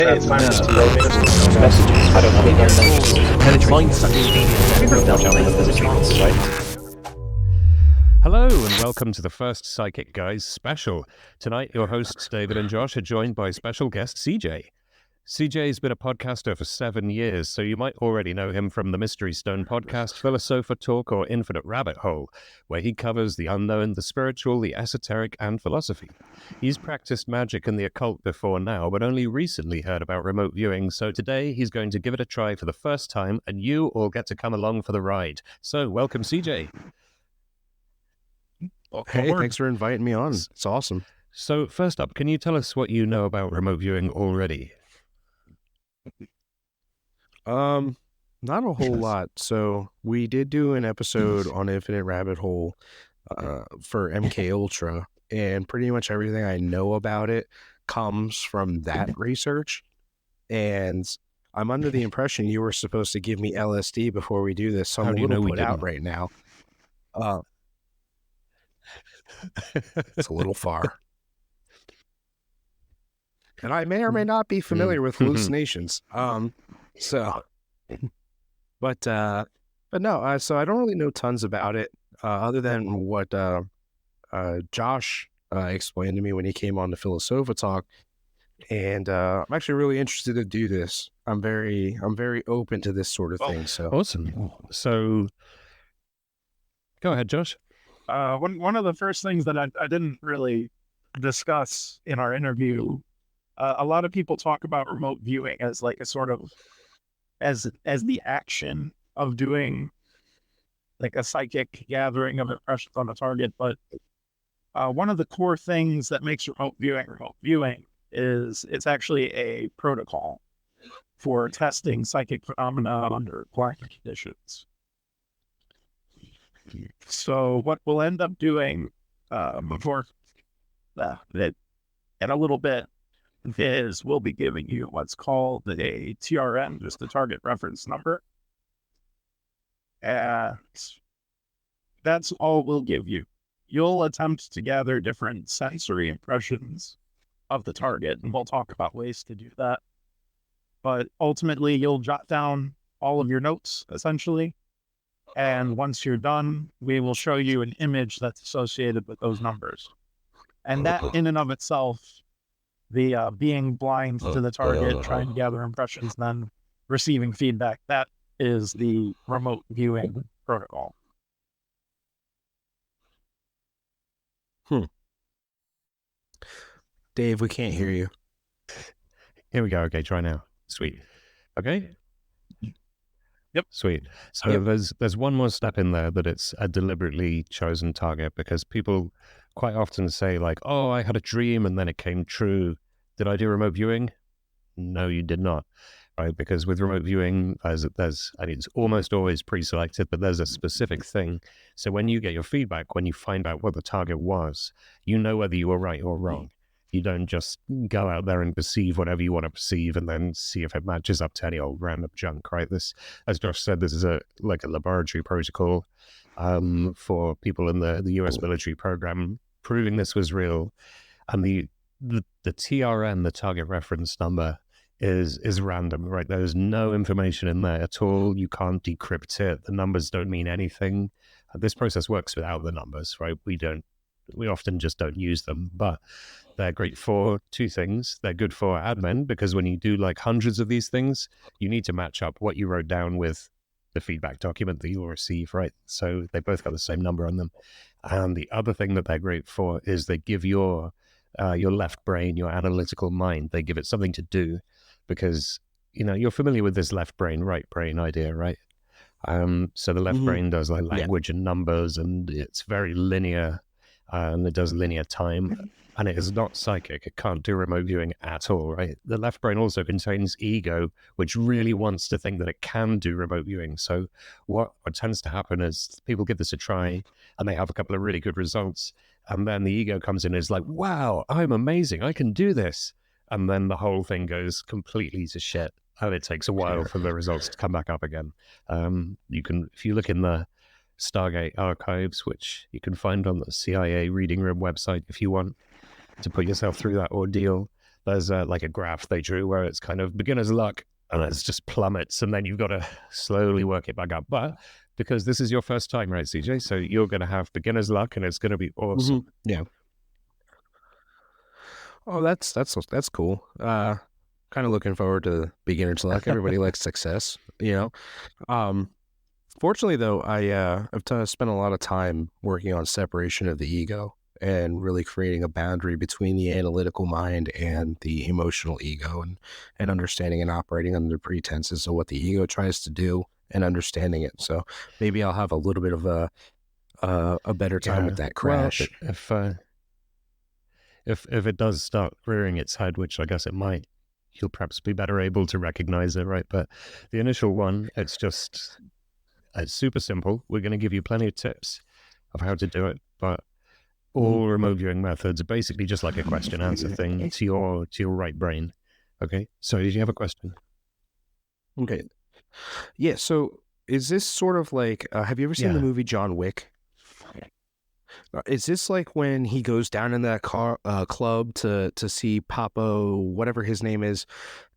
Hey, it's time for some motivational messages. I don't know if penetrate Hello and welcome to the first Psychic Guys special. Tonight your hosts David and Josh are joined by special guest CJ. CJ's been a podcaster for 7 years, so you might already know him from the Mystery Stone podcast, Philosopher Talk, or Infinite Rabbit Hole, where he covers the unknown, the spiritual, the esoteric, and philosophy. He's practiced magic and the occult before now, but only recently heard about remote viewing, so today he's going to give it a try for the first time, and you all get to come along for the ride. So, welcome, CJ. Hey, thanks for inviting me on. It's awesome. So, first up, can you tell us what you know about remote viewing already? Not a whole lot. So we did do an episode on Infinite Rabbit Hole for MK Ultra, and pretty much everything I know about it comes from that research. And I'm under the impression you were supposed to give me LSD before we do this, so I'm a little put out right now. It's a little far. And I may or may not be familiar with hallucinations. But no, so I don't really know tons about it, other than what Josh explained to me when he came on the Philosopher Talk. And I'm actually really interested to do this. I'm very open to this sort of thing. So awesome. So go ahead, Josh. One of the first things that I didn't really discuss in our interview, a lot of people talk about remote viewing as like a sort of as the action of doing like a psychic gathering of impressions on a target. But one of the core things that makes remote viewing is it's actually a protocol for testing psychic phenomena under blind conditions. So what we'll end up doing before that in a little bit is we'll be giving you what's called a TRN, just the target reference number. And that's all we'll give you. You'll attempt to gather different sensory impressions of the target, and we'll talk about ways to do that. But ultimately, you'll jot down all of your notes, essentially. And once you're done, we will show you an image that's associated with those numbers. And that in and of itself, the being blind to the target, trying to gather impressions, then receiving feedback, that is the remote viewing protocol. Dave, we can't hear you. Here we go. Okay, try now. Sweet. Okay. Yep. Sweet. So there's one more step in there, that it's a deliberately chosen target, because people quite often say like, oh, I had a dream and then it came true. Did I do remote viewing? No, you did not. Right? Because with remote viewing, it's almost always pre-selected, but there's a specific thing. So when you get your feedback, when you find out what the target was, you know whether you were right or wrong. You don't just go out there and perceive whatever you want to perceive and then see if it matches up to any old random junk, right? This, as Josh said, this is a laboratory protocol for people in the US military program, proving this was real. And the TRN, the target reference number, is random, right? There's no information in there at all. You can't decrypt it. The numbers don't mean anything. This process works without the numbers, right? We often just don't use them, but they're great for two things. They're good for admin, because when you do like hundreds of these things, you need to match up what you wrote down with the feedback document that you'll receive, right? So they both got the same number on them. And the other thing that they're great for is they give your left brain, your analytical mind, they give it something to do, because, you're familiar with this left brain, right brain idea, right? So the left brain does like language and numbers, and it's very linear. And it does linear time, and it is not psychic. It can't do remote viewing at all, right? The left brain also contains ego, which really wants to think that it can do remote viewing. So what tends to happen is people give this a try, and they have a couple of really good results, and then the ego comes in and is like, wow, I'm amazing, I can do this. And then the whole thing goes completely to shit, and it takes a while for the results to come back up again. If you look in the Stargate archives, which you can find on the CIA reading room website if you want to put yourself through that ordeal, there's like a graph they drew where it's kind of beginner's luck and it's just plummets, and then you've got to slowly work it back up. But because this is your first time, right, CJ? So you're going to have beginner's luck, and it's going to be awesome. Yeah. Oh, that's cool. Kind of looking forward to beginner's luck. Everybody likes success, Fortunately, though, I've spent a lot of time working on separation of the ego and really creating a boundary between the analytical mind and the emotional ego, and understanding and operating under pretenses of what the ego tries to do and understanding it. So maybe I'll have a little bit of a better time with that crash. Well, if it does start rearing its head, which I guess it might, you'll perhaps be better able to recognize it, right? But the initial one, it's super simple. We're going to give you plenty of tips of how to do it, but all remote viewing methods are basically just like a question answer thing to your right brain. Okay, so did you have a question? Okay, yeah. So is this sort of like? Have you ever seen the movie John Wick? Is this like when he goes down in that club to see Papo, whatever his name is,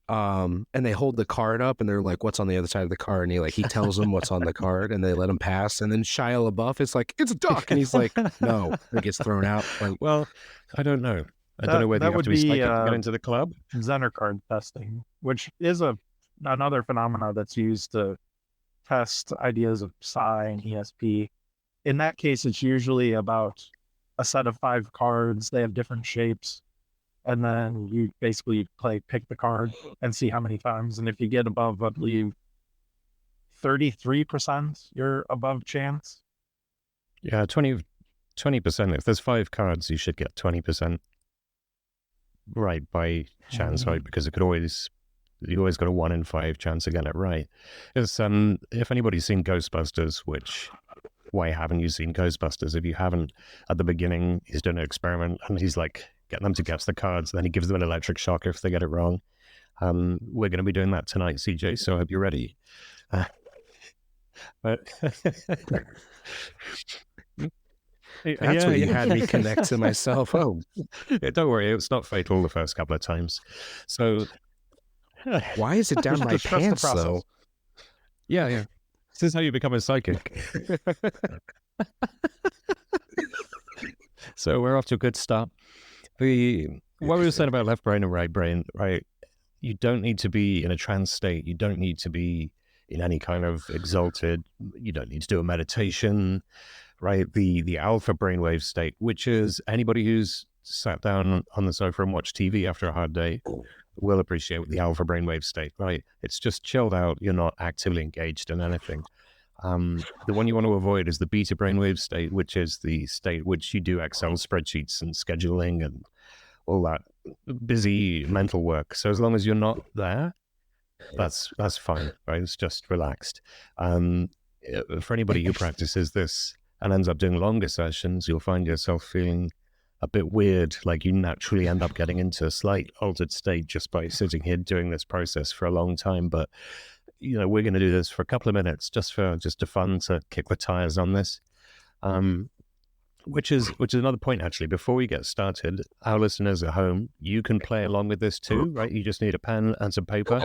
and they hold the card up and they're like, "What's on the other side of the card?" And he tells them what's on the card, and they let him pass. And then Shia LaBeouf is like, "It's a duck," and he's like, "No," and gets thrown out. Like, well, I don't know. I don't know whether you have to be psychic to get into the club. Zener card testing, which is another phenomena that's used to test ideas of psi and ESP. In that case, it's usually about a set of 5 cards. They have different shapes. And then you basically pick the card and see how many times. And if you get above, I believe, 33%, you're above chance. Yeah, 20%. If there's 5 cards, you should get 20% right by chance, right? Because you always got a 1 in 5 chance of getting it right. It's, if anybody's seen Ghostbusters, which... why haven't you seen Ghostbusters? If you haven't, at the beginning, he's doing an experiment and he's like getting them to guess the cards. Then he gives them an electric shock if they get it wrong. We're going to be doing that tonight, CJ, so I hope you're ready. But that's what you had me connect to myself. Oh, yeah, don't worry, it's not fatal the first couple of times. So why is it down my pants, though? Yeah. This is how you become a psychic. So we're off to a good start. What we were saying about left brain and right brain, right? You don't need to be in a trance state. You don't need to be in any kind of exalted. You don't need to do a meditation, right? The alpha brainwave state, which is anybody who's sat down on the sofa and watched TV after a hard day will appreciate the alpha brainwave state, right? It's just chilled out. You're not actively engaged in anything. The one you want to avoid is the beta brainwave state, which is the state which you do Excel spreadsheets and scheduling and all that busy mental work. So as long as you're not there, that's fine, right? It's just relaxed. For anybody who practices this and ends up doing longer sessions, you'll find yourself feeling a bit weird, like you naturally end up getting into a slight altered state just by sitting here doing this process for a long time. But we're going to do this for a couple of minutes just for fun to kick the tires on this. Which is another point, actually. Before we get started, our listeners at home, you can play along with this too, right? You just need a pen and some paper.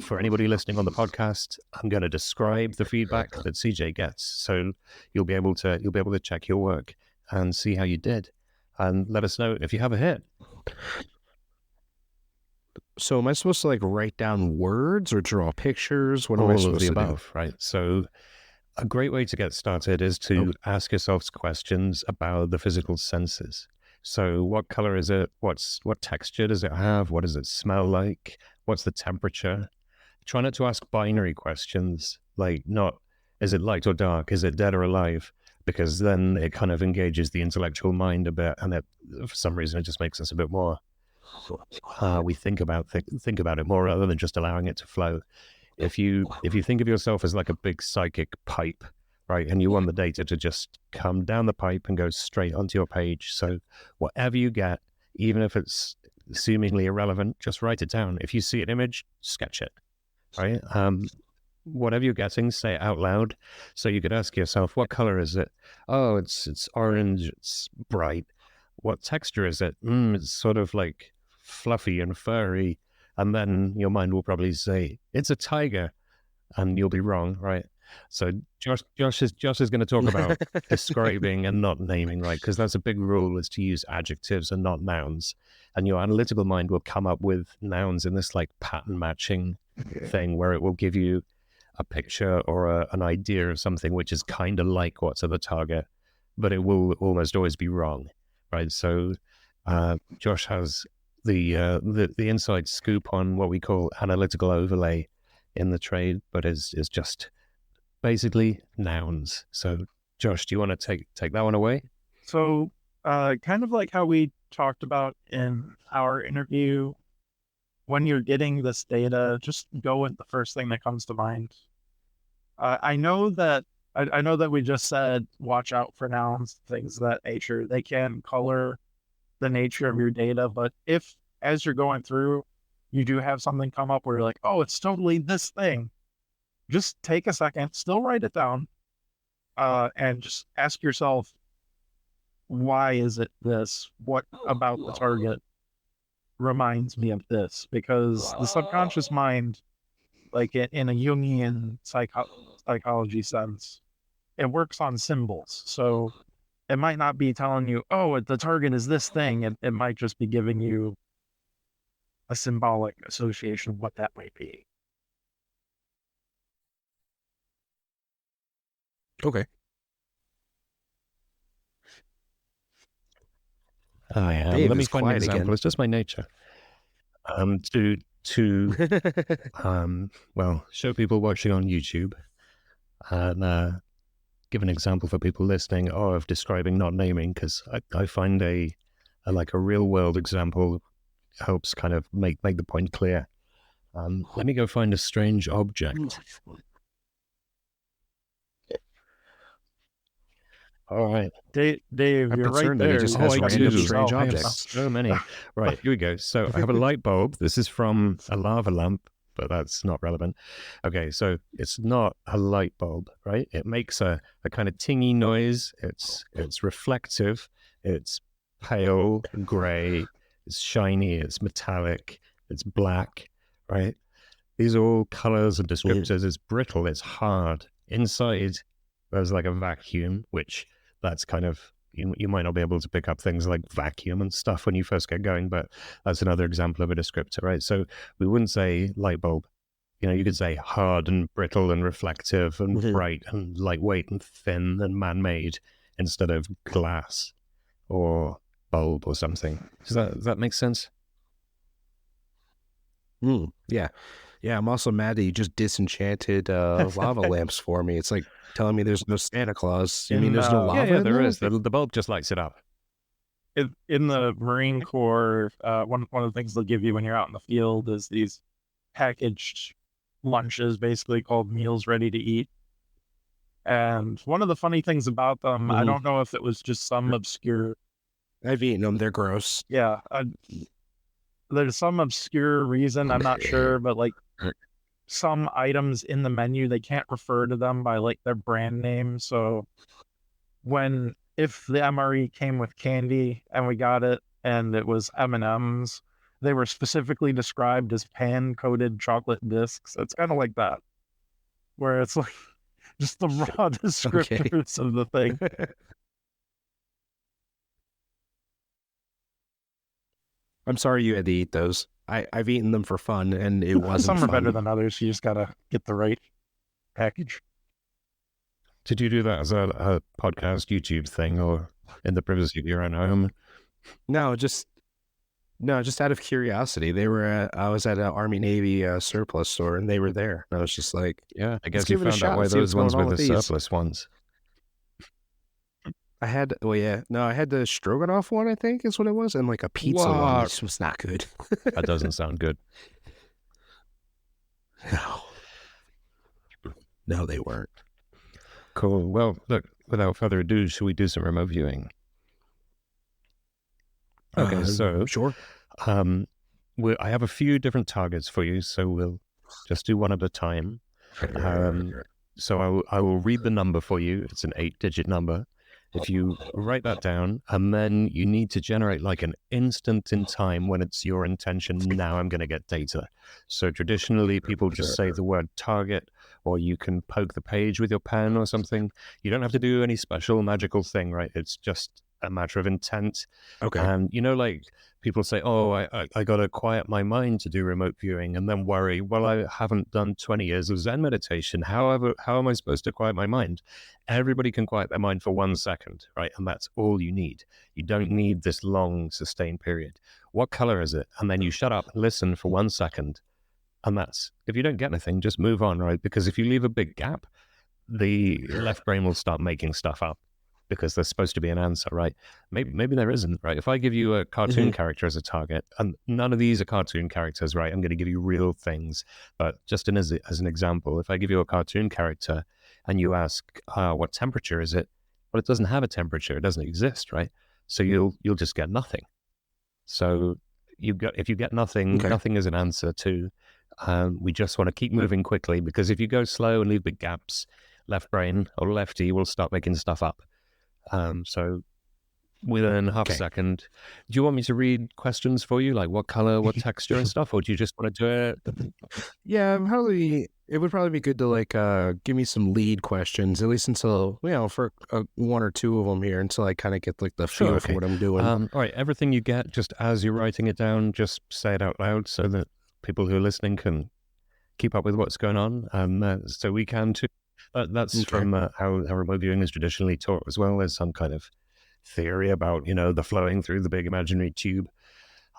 For anybody listening on the podcast, I'm going to describe the feedback that CJ gets, so you'll be able to check your work and see how you did, and let us know if you have a hit. So am I supposed to write down words or draw pictures? What am I All supposed of the to above, do? right? So a great way to get started is to ask yourselves questions about the physical senses. So what color is it? What texture does it have? What does it smell like? What's the temperature? Try not to ask binary questions, like not, is it light or dark? Is it dead or alive? Because then it kind of engages the intellectual mind a bit, and for some reason it just makes us a bit more, we think about it more rather than just allowing it to flow. If you think of yourself as like a big psychic pipe, right, and you want the data to just come down the pipe and go straight onto your page, so whatever you get, even if it's seemingly irrelevant, just write it down. If you see an image, sketch it, right? Whatever you're getting, say it out loud. So you could ask yourself, what color is it? Oh, it's orange, it's bright. What texture is it? It's sort of like fluffy and furry, and then your mind will probably say it's a tiger, and you'll be wrong, right? So Josh is going to talk about describing and not naming, right? Because that's a big rule, is to use adjectives and not nouns. And your analytical mind will come up with nouns in this like pattern matching thing, where it will give you a picture or an idea of something which is kind of like what's at the target, but it will almost always be wrong, right? So Josh has the inside scoop on what we call analytical overlay in the trade, but is just basically nouns. So Josh, do you want to take that one away? So kind of like how we talked about in our interview, when you're getting this data, just go with the first thing that comes to mind. I know that we just said watch out for nouns, things of that nature. They can color the nature of your data, but if as you're going through, you do have something come up where you're like, oh, it's totally this thing, just take a second, still write it down, and just ask yourself, why is it this? What about the target reminds me of this? Because the subconscious mind, like in a Jungian psychology sense, it works on symbols. So it might not be telling you, oh, the target is this thing. It might just be giving you a symbolic association of what that might be. Okay. I am. Dave Let me is find an quiet example. again. It's just my nature. Well, show people watching on YouTube and give an example for people listening of describing, not naming, because I find a real world example helps kind of make the point clear. Let me go find a strange object. All right. Dave, I'm you're right concerned that he there. just You has got random yourself strange a- I have objects. so many. Right, here we go. So I have a light bulb. This is from a lava lamp, but that's not relevant. Okay, so it's not a light bulb, right? It makes a kind of tingy noise. It's reflective. It's pale gray. It's shiny. It's metallic. It's black, right? These are all colors and descriptors. It's brittle. It's hard. Inside, there's like a vacuum, which that's kind of, you might not be able to pick up things like vacuum and stuff when you first get going, but that's another example of a descriptor, right? So we wouldn't say light bulb. You could say hard and brittle and reflective and bright and lightweight and thin and man-made instead of glass or bulb or something. Does that make sense? Yeah. Yeah, I'm also mad that you just disenchanted lava lamps for me. It's like telling me there's no Santa Claus. You mean there's no lava Yeah, in there there? is. The bulb just lights it up. in the Marine Corps, one of the things they'll give you when you're out in the field is these packaged lunches, basically called meals ready to eat. And one of the funny things about them, I don't know if it was just some obscure, I've eaten them. They're gross. yeah, there's some obscure reason, I'm not sure, but like some items in the menu, they can't refer to them by like their brand name. So if the MRE came with candy and we got it and it was M&Ms, they were specifically described as pan-coated chocolate discs. It's kind of like that, where it's like just the raw descriptors of the thing. I'm sorry you had to eat those. I've eaten them for fun, and it wasn't Some are fun. better than others. You just gotta get the right package. Did you do that as a podcast YouTube thing or in the privacy of your own home? No, just out of curiosity. I was at an Army Navy surplus store, and they were there. And I was just like, Yeah, I let's guess you give it a found out shot, why see those what's ones going were on the with these. surplus ones. I had the stroganoff one, I think is what it was, and like a pizza one. What? This was not good. That doesn't sound good. No, they weren't. Cool. Well, look, without further ado, should we do some remote viewing? Okay, so sure. I have a few different targets for you, so we'll just do one at a time. So I will read the number for you. It's an 8-digit number, If you write that down, and then you need to generate like an instant in time when it's your intention, now I'm going to get data. So traditionally, people just say the word target, or you can poke the page with your pen or something. You don't have to do any special magical thing, right? It's just a matter of intent. Okay. And, like people say, oh, I got to quiet my mind to do remote viewing, and then worry, well, I haven't done 20 years of Zen meditation. How am I supposed to quiet my mind? Everybody can quiet their mind for 1 second, right? And that's all you need. You don't need this long sustained period. What color is it? And then you shut up, listen for 1 second. And that's, if you don't get anything, just move on, right? Because if you leave a big gap, the left brain will start making stuff up because there's supposed to be an answer, right? Maybe there isn't, right? If I give you a cartoon character as a target, and none of these are cartoon characters, right? I'm going to give you real things. But just as an example, if I give you a cartoon character and you ask, what temperature is it? Well, it doesn't have a temperature. It doesn't exist, right? So you'll just get nothing. So if you get nothing, nothing is an answer to. We just want to keep moving quickly, because if you go slow and leave big gaps, left brain or lefty will start making stuff up. So within half a second, do you want me to read questions for you, like what color, what texture and stuff, or do you just want to do it? Yeah, it would probably be good to like give me some lead questions, at least until, for 1 or 2 of them here, until I kind of get like the feel for what I'm doing. All right, everything you get, just as you're writing it down, just say it out loud so that people who are listening can keep up with what's going on. So we can too. That's from how remote viewing is traditionally taught as well. There's some kind of theory about, the flowing through the big imaginary tube.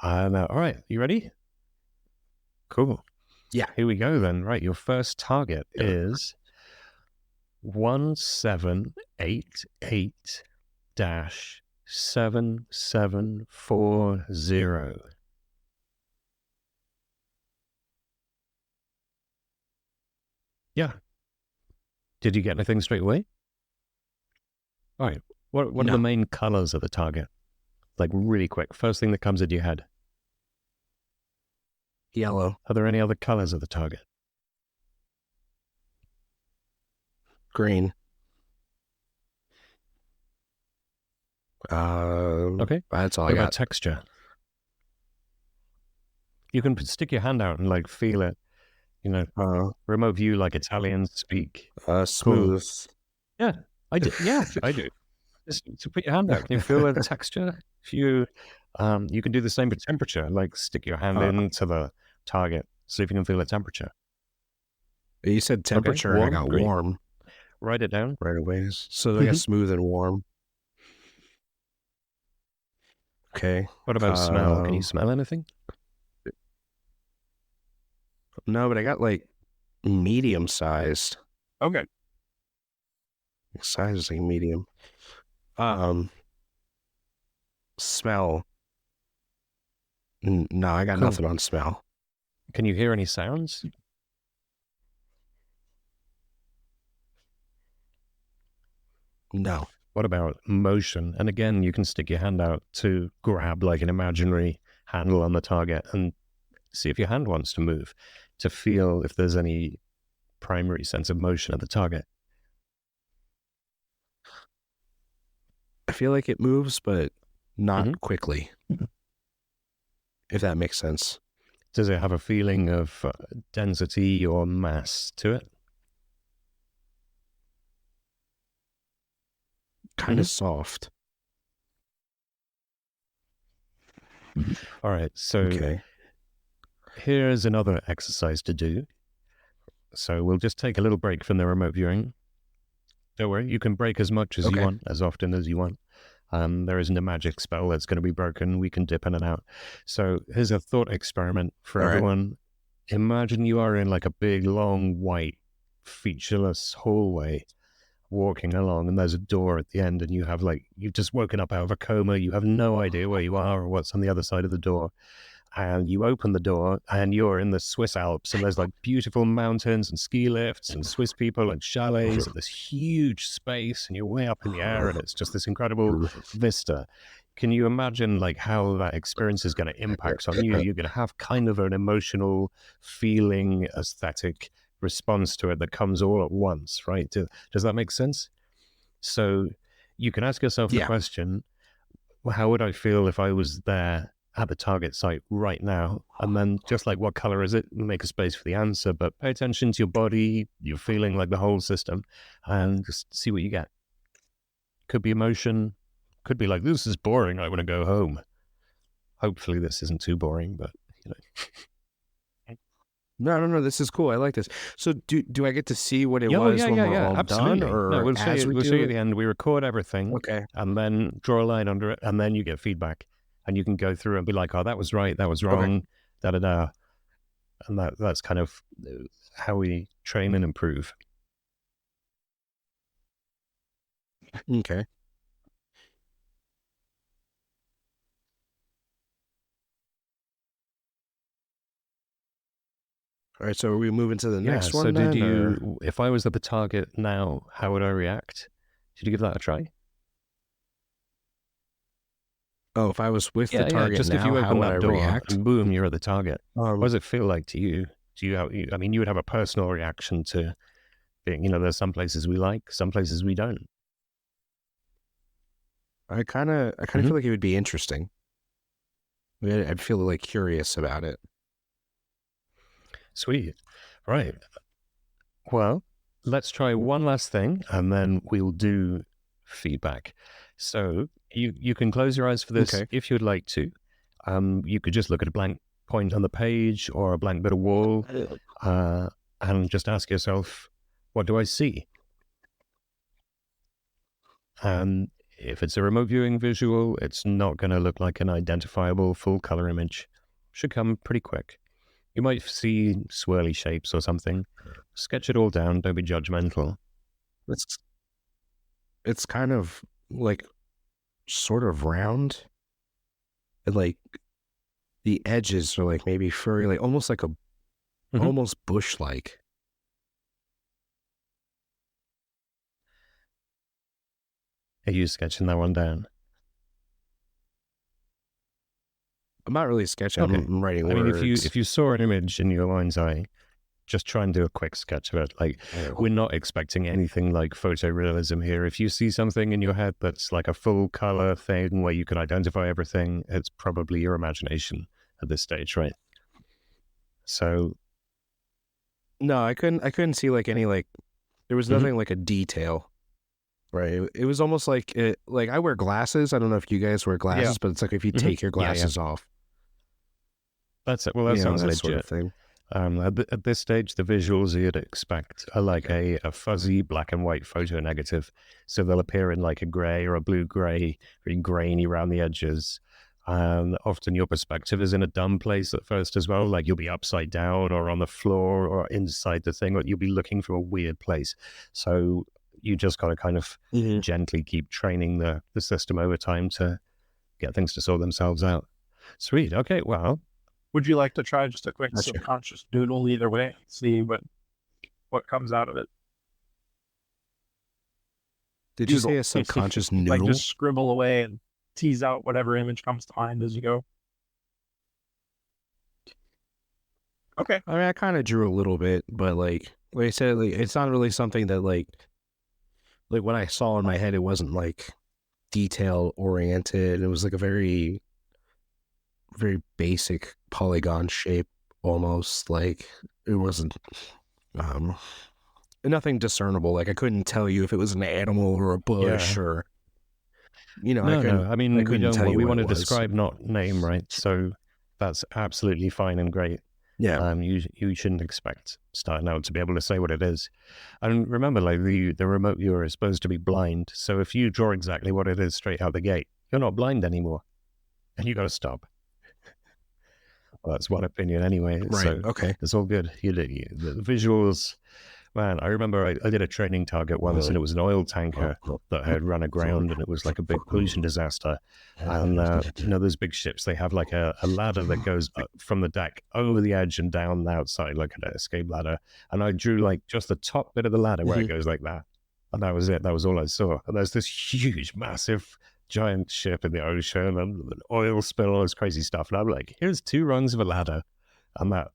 All right, you ready? Cool. Yeah. Here we go then. Right, your first target is 1788-7740. Yeah. Did you get anything straight away? All right. What are the main colors of the target? Like really quick. First thing that comes into your head. Yellow. Are there any other colors of the target? Green. Okay. That's all What I got. about texture? You can stick your hand out and like feel it. Remote view like Italians speak. Smooth. Yeah, I do. Yeah, I do. Just to put your hand out, can you feel the texture? If you can do the same for temperature, like stick your hand into the target, see if you can feel the temperature. You said temperature, warm, and I got green. warm Write it down. right away. So I got smooth and warm. Okay. What about smell? Can you smell anything? No, but I got like medium sized. Okay. Size is like medium. Smell. No, I got nothing on smell. Can you hear any sounds? No. What about motion? And again, you can stick your hand out to grab like an imaginary handle on the target and see if your hand wants to move, to feel if there's any primary sense of motion at the target. I feel like it moves, but not quickly. If that makes sense. Does it have a feeling of density or mass to it? Kind of soft. All right, so here's another exercise to do. So we'll just take a little break from the remote viewing. Don't worry, you can break as much as you want, as often as you want. There isn't a magic spell that's going to be broken. We can dip in and out. So here's a thought experiment for everyone. Imagine you are in like a big, long, white, featureless hallway, walking along, and there's a door at the end, and you've just woken up out of a coma. You have no idea where you are or what's on the other side of the door. And you open the door and you're in the Swiss Alps, and there's like beautiful mountains and ski lifts and Swiss people and chalets and this huge space, and you're way up in the air, and it's just this incredible vista. Can you imagine like how that experience is going to impact on you? You're going to have kind of an emotional feeling, aesthetic response to it that comes all at once, right? Does that make sense? So you can ask yourself the Yeah. question, well, how would I feel if I was there at the target site right now? And then just like, what color is it? Make a space for the answer, but pay attention to your body, your feeling, like the whole system, and just see what you get. Could be emotion, could be like, this is boring, I want to go home. Hopefully this isn't too boring, but you know. No. This is cool. I like this. So do I get to see what it Yeah, was when we're all absolutely. done, or No, we'll show as you. we We'll do show you it? the end. We record everything, Okay. and then draw a line under it, and then you get feedback, and you can go through and be like, "Oh, that was right. That was wrong." Da da da. And that's kind of how we train and improve. Okay. All right. So are we moving to the next one? So then, did you? or- If I was at the target now, how would I react? Did you give that a try? Oh, if I was with the target just now, if you how open would that I door react? and boom, you're at the target. What Um, does it feel like to you? Do you have? I mean, you would have a personal reaction to being. There's some places we like, some places we don't. I kind of Mhm. feel like it would be interesting. I'd feel like curious about it. Sweet. Right. Well, let's try one last thing and then we'll do feedback. So you can close your eyes for this Okay. if you'd like to. You could just look at a blank point on the page or a blank bit of wall and just ask yourself, what do I see? And if it's a remote viewing visual, it's not going to look like an identifiable full color image. Should come pretty quick. You might see swirly shapes or something. Sketch it all down. Don't be judgmental. It's kind of like sort of round, and like the edges are like maybe furry, like almost like almost bush-like. Are you sketching that one down? I'm not really sketching. Okay. I'm writing I words. mean, if you saw an image in your mind's eye, just try and do a quick sketch of it. Like, we're not expecting anything like photorealism here. If you see something in your head that's like a full color thing where you can identify everything, it's probably your imagination at this stage, right? So No, I couldn't see like any like there was nothing like a detail. Right. It was almost like like I wear glasses. I don't know if you guys wear glasses, but it's like if you take your glasses off. that's it. Well, that sounds that legit. sort of thing. At this stage, the visuals you'd expect are like a fuzzy black and white photo negative. So they'll appear in like a gray or a blue-gray, very grainy around the edges. Often your perspective is in a dumb place at first as well. Like you'll be upside down or on the floor or inside the thing, or you'll be looking from a weird place. So you just got to kind of gently keep training the system over time to get things to sort themselves out. Sweet. Okay. Well, Would you like to try just a quick Gotcha. subconscious doodle either way? See what comes out of it. Did you say Doodle. a subconscious Like noodle? just scribble away and tease out whatever image comes to mind as you go. Okay. I mean, I kind of drew a little bit, but like I said, like, it's not really something that like what I saw in my head. It wasn't like detail oriented. It was like a very, very basic polygon shape, almost. Like it wasn't nothing discernible. Like I couldn't tell you if it was an animal or a bush or no. I mean, we don't. tell you We what want it to was. describe, not name, right? So that's absolutely fine and great. Yeah. You shouldn't expect starting out to be able to say what it is. And remember, like the remote viewer is supposed to be blind. So if you draw exactly what it is straight out the gate, you're not blind anymore, and you got to stop. Well, that's one opinion anyway. Right. So Okay. it's all good. The visuals. Man, I remember I did a training target once, and it was an oil tanker that had run aground, and it was like a big pollution disaster. And those big ships, they have like a ladder that goes up from the deck over the edge and down the outside, like an escape ladder. And I drew like just the top bit of the ladder where it goes like that, and that was it. That was all I saw. And there's this huge, massive, giant ship in the ocean, and an oil spill, all this crazy stuff. And I'm like, here's 2 rungs of a ladder, and that.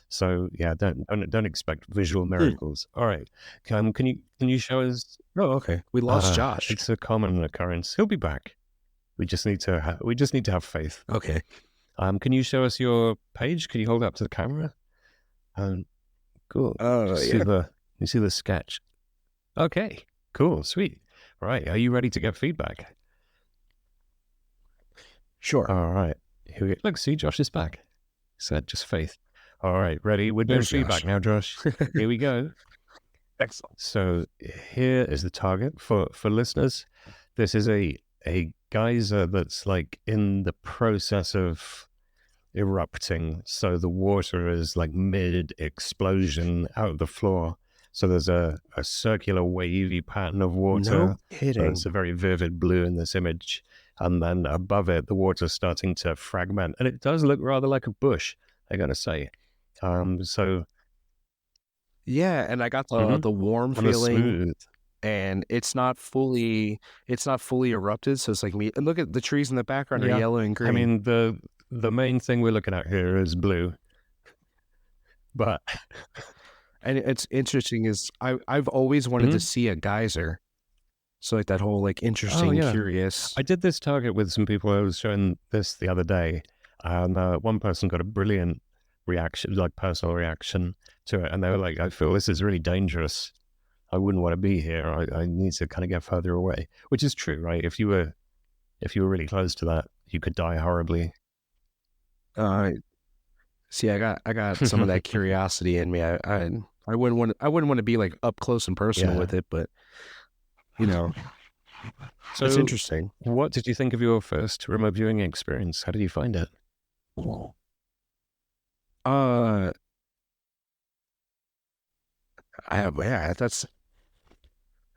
So yeah, don't expect visual miracles. All right, can you show us? Oh, okay. We lost Josh. It's a common occurrence. He'll be back. We just need to have faith. Okay. Can you show us your page? Can you hold it up to the camera? Cool. Yeah. You see the sketch. Okay. Cool. Sweet. Right. Are you ready to get feedback? Sure. All right. Here we go. Look, see, Josh is back. Said just faith. All right. Ready? We're doing There's feedback Josh. now, Josh. Here we go. Excellent. So here is the target for listeners. This is a geyser that's like in the process of erupting. So the water is like mid explosion out of the floor. So there's a circular wavy pattern of water. No kidding. It's a very vivid blue in this image. And then above it, the water's starting to fragment. And it does look rather like a bush, I gotta say. So yeah, and I got the warm feeling, smooth. and it's not fully erupted. So it's like me. And look at the trees in the background are yellow and green. I mean, the main thing we're looking at here is blue. But and it's interesting is I've always wanted to see a geyser. So like that whole like interesting, curious. I did this target with some people. I was showing this the other day, and one person got a brilliant reaction, like personal reaction to it, and they were like, "I feel this is really dangerous. I wouldn't want to be here. I need to kind of get further away." Which is true, right? If you were really close to that, you could die horribly. See, I got some of that curiosity in me. I wouldn't want to be like up close and personal with it, but you know, so it's interesting. What did you think of your first remote viewing experience? How did you find it?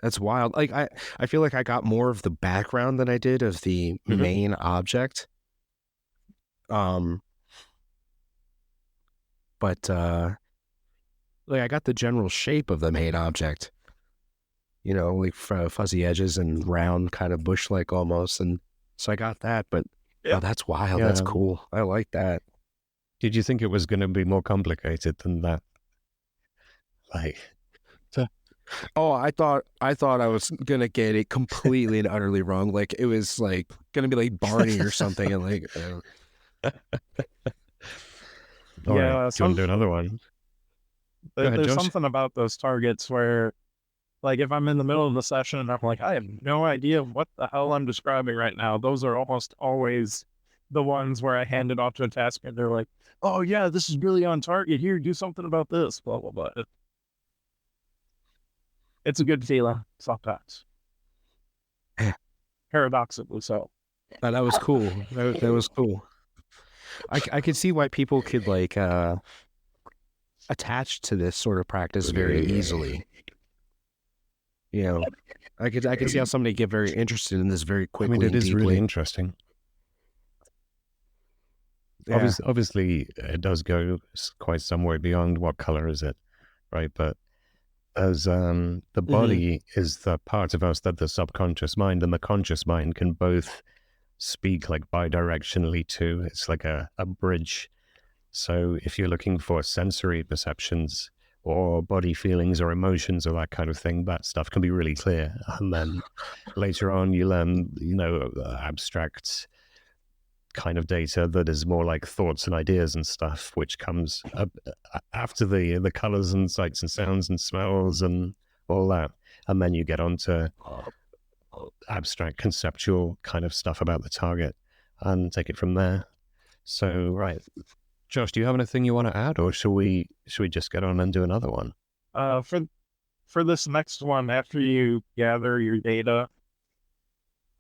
That's wild. Like I feel like I got more of the background than I did of the main object. But like I got the general shape of the main object. You know, like fuzzy edges and round, kind of bush-like almost, and so I got that. But oh, that's wild. Yeah. That's cool. I like that. Did you think it was going to be more complicated than that? Like, I thought I was gonna get it completely and utterly wrong. Like it was like gonna be like Barney or something, and like. All right. Do you want to do another one? There's something about those targets where, like, if I'm in the middle of the session and I'm like, I have no idea what the hell I'm describing right now, those are almost always the ones where I hand it off to a task and they're like, oh yeah, this is really on target. Here, do something about this, blah, blah, blah. It's a good feeling sometimes. Paradoxically so. That was cool. That was cool. I could see why people could like attach to this sort of practice very easily. You know, I could see how somebody get very interested in this very quickly. I mean, it is deeply. really interesting. Yeah. Obviously, it does go quite some way beyond what color is it, right? But as the body is the part of us that the subconscious mind and the conscious mind can both speak like bidirectionally to. It's like a bridge. So if you're looking for sensory perceptions or body feelings or emotions or that kind of thing, that stuff can be really clear. And then later on you learn, abstract kind of data that is more like thoughts and ideas and stuff, which comes after the colors and sights and sounds and smells and all that. And then you get onto abstract conceptual kind of stuff about the target and take it from there. So, right. Josh, do you have anything you want to add, or should we just get on and do another one? For this next one, after you gather your data,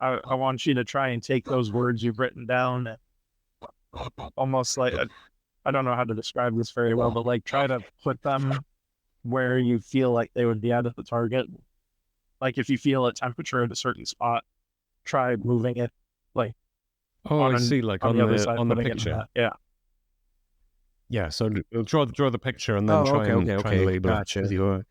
I want you to try and take those words you've written down and almost like, I don't know how to describe this very well, but like try to put them where you feel like they would be out of the target. Like if you feel a temperature at a certain spot, try moving it. Like, I see. Like on the other side, on the picture. Yeah. So draw the picture and then try and label it with your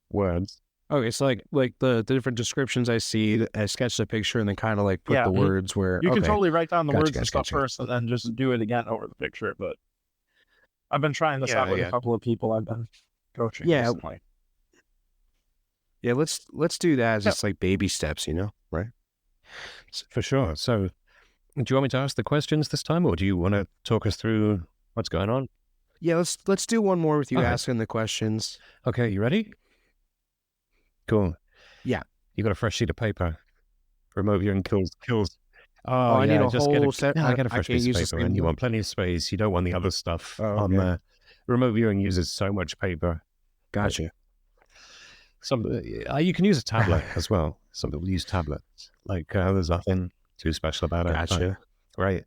words. Okay, so like the different descriptions I see, I sketch the picture and then kind of like put the words where you can totally write down the words and stuff first, and then just do it again over the picture. But I've been trying this out with a couple of people I've been coaching recently. Yeah, let's do that as just like baby steps, right? For sure. So, do you want me to ask the questions this time, or do you want to talk us through what's going on? Yeah, let's do one more with you All right. asking the questions. Okay, you ready? Cool. Yeah. You got a fresh sheet of paper. Remote viewing kills. Oh, I need a just whole get set. I get a I fresh can't piece of use the paper, same and you one. want plenty of space. You don't want the other stuff on okay. there. Remote viewing uses so much paper. Gotcha. You can use a tablet as well. Some people use tablets. There's nothing too special about it. Gotcha. Right.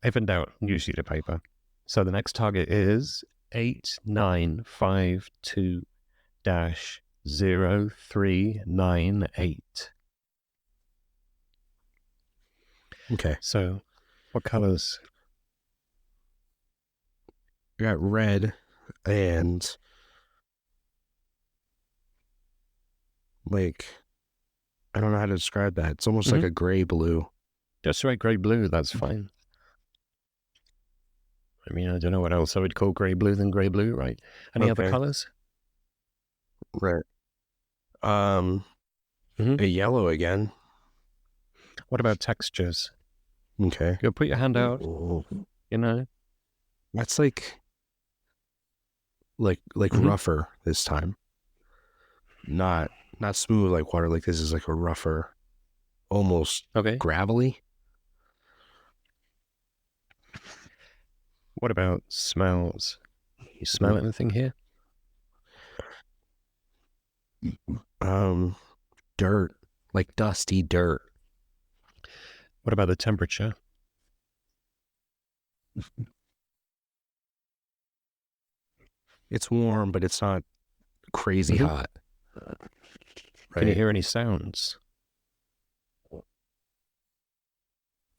If in doubt, use sheet of paper. So the next target is 8952-0398. Okay. So what colors? I got red and I don't know how to describe that. It's almost like a gray blue. Just right, gray blue. That's fine. I mean, I don't know what else I would call gray blue than gray blue, right? Any other colors? Right. A yellow again. What about textures? Okay. Go put your hand out. That's like rougher this time. Not smooth like water. Like this is like a rougher, almost gravelly. What about smells? You smell anything here? Dirt, like dusty dirt. What about the temperature? It's warm, but it's not crazy hot. Can you hear any sounds?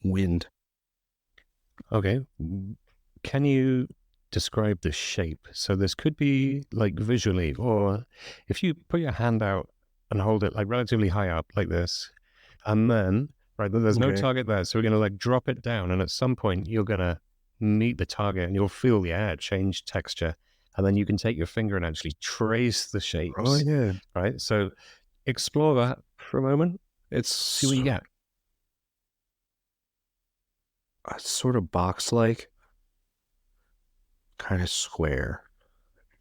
Wind. Okay. Can you describe the shape? So this could be like visually, or if you put your hand out and hold it like relatively high up like this, and then, there's no target there. So we're going to like drop it down, and at some point you're going to meet the target and you'll feel the air change texture. And then you can take your finger and actually trace the shapes. Oh, yeah. Right? So explore that for a moment. See what you get. It's sort of box-like. Kind of square.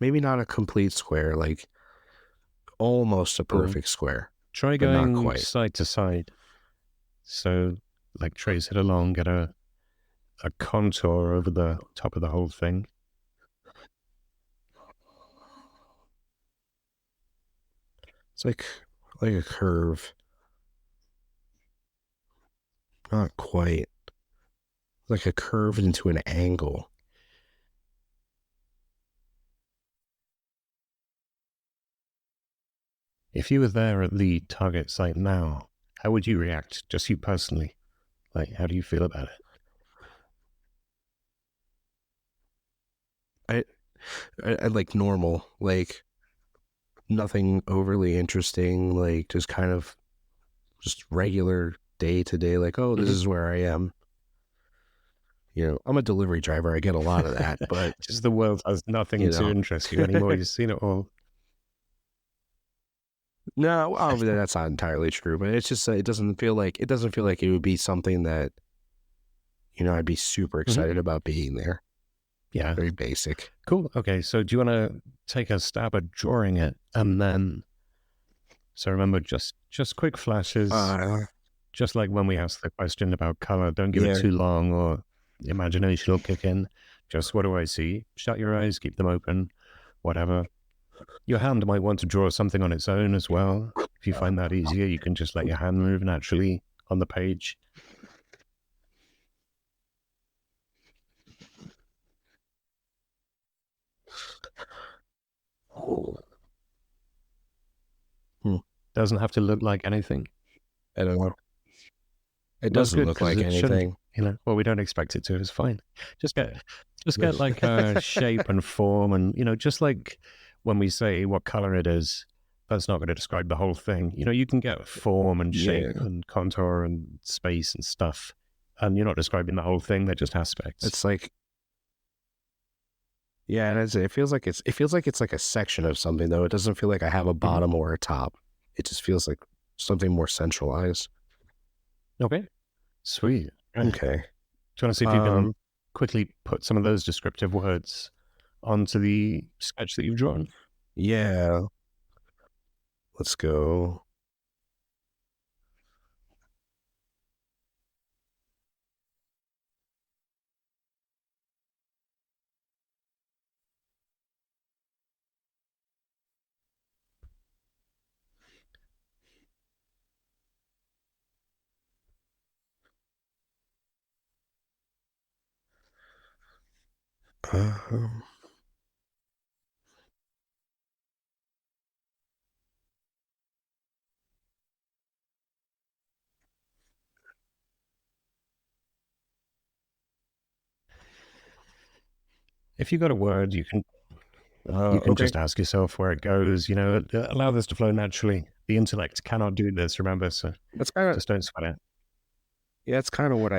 Maybe not a complete square, like almost a perfect square. Try going side to side. So like trace it along, get a contour over the top of the whole thing. It's like a curve. Not quite. Like a curve into an angle. If you were there at the target site now, how would you react? Just you personally. Like, how do you feel about it? I like normal, like nothing overly interesting, like just kind of just regular day to day, like, oh, this is where I am. I'm a delivery driver. I get a lot of that, but just the world has nothing to interest you anymore. You've seen it all. No, that's not entirely true, but it's just it doesn't feel like it would be something that I'd be super excited about being there. Yeah, very basic. Cool. Okay, so do you want to take a stab at drawing it, and then? So remember, just quick flashes, just like when we asked the question about color. Don't give it too long, or imagination will kick in. Just what do I see? Shut your eyes, keep them open, whatever. Your hand might want to draw something on its own as well. If you find that easier, you can just let your hand move naturally on the page. Doesn't have to look like anything. I don't know. It doesn't look like anything. Well, we don't expect it to. It's fine. Just get like a shape and form, and just like when we say what color it is, that's not going to describe the whole thing. You can get form and shape and contour and space and stuff, and you're not describing the whole thing. They're just aspects. It's like, Yeah, and it feels like it's like a section of something though. It doesn't feel like I have a bottom or a top. It just feels like something more centralized. Okay. Sweet. Right. Okay. Do you want to see if you can quickly put some of those descriptive words onto the sketch that you've drawn? Yeah. Let's go. Um, If you got a word, you can okay. just ask yourself where it goes. You know, allow this to flow naturally. The intellect cannot do this, remember, so That's kind of just don't sweat it. yeah. That's kind of what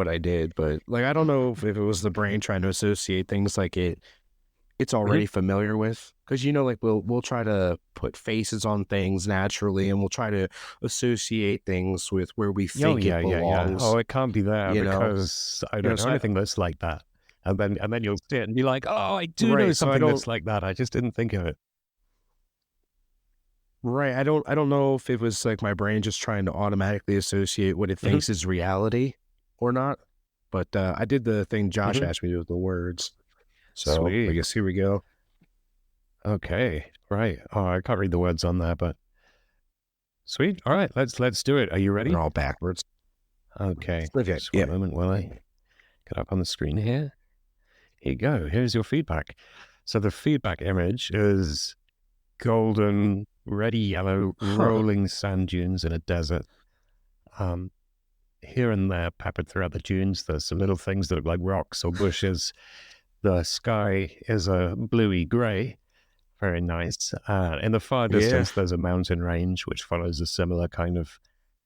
I did. But like, I don't know if it was the brain trying to associate things like it's already familiar with, because like we'll try to put faces on things naturally, and we'll try to associate things with where we think it belongs. Oh, it can't be there You know, because I don't know so anything that's like that. And then you'll see it and be like, oh, I do know right. So I something don't that's like that. I just didn't think of it. right. I don't know if it was like my brain just trying to automatically associate what it thinks is reality or not. But I did the thing Josh asked me to do with the words. So I Sweet. guess here we go. Okay. Right. Oh, I can't read the words on there, but sweet. All right, let's do it. Are you ready? They're all backwards. Okay. Okay. Just one moment while I get up on the screen here. Here you go. Here's your feedback. So the feedback image is golden, reddy yellow, rolling sand dunes in a desert. Here and there, peppered throughout the dunes, there's some little things that look like rocks or bushes. The sky is a bluey grey. Very nice. In the far distance, there's a mountain range which follows a similar kind of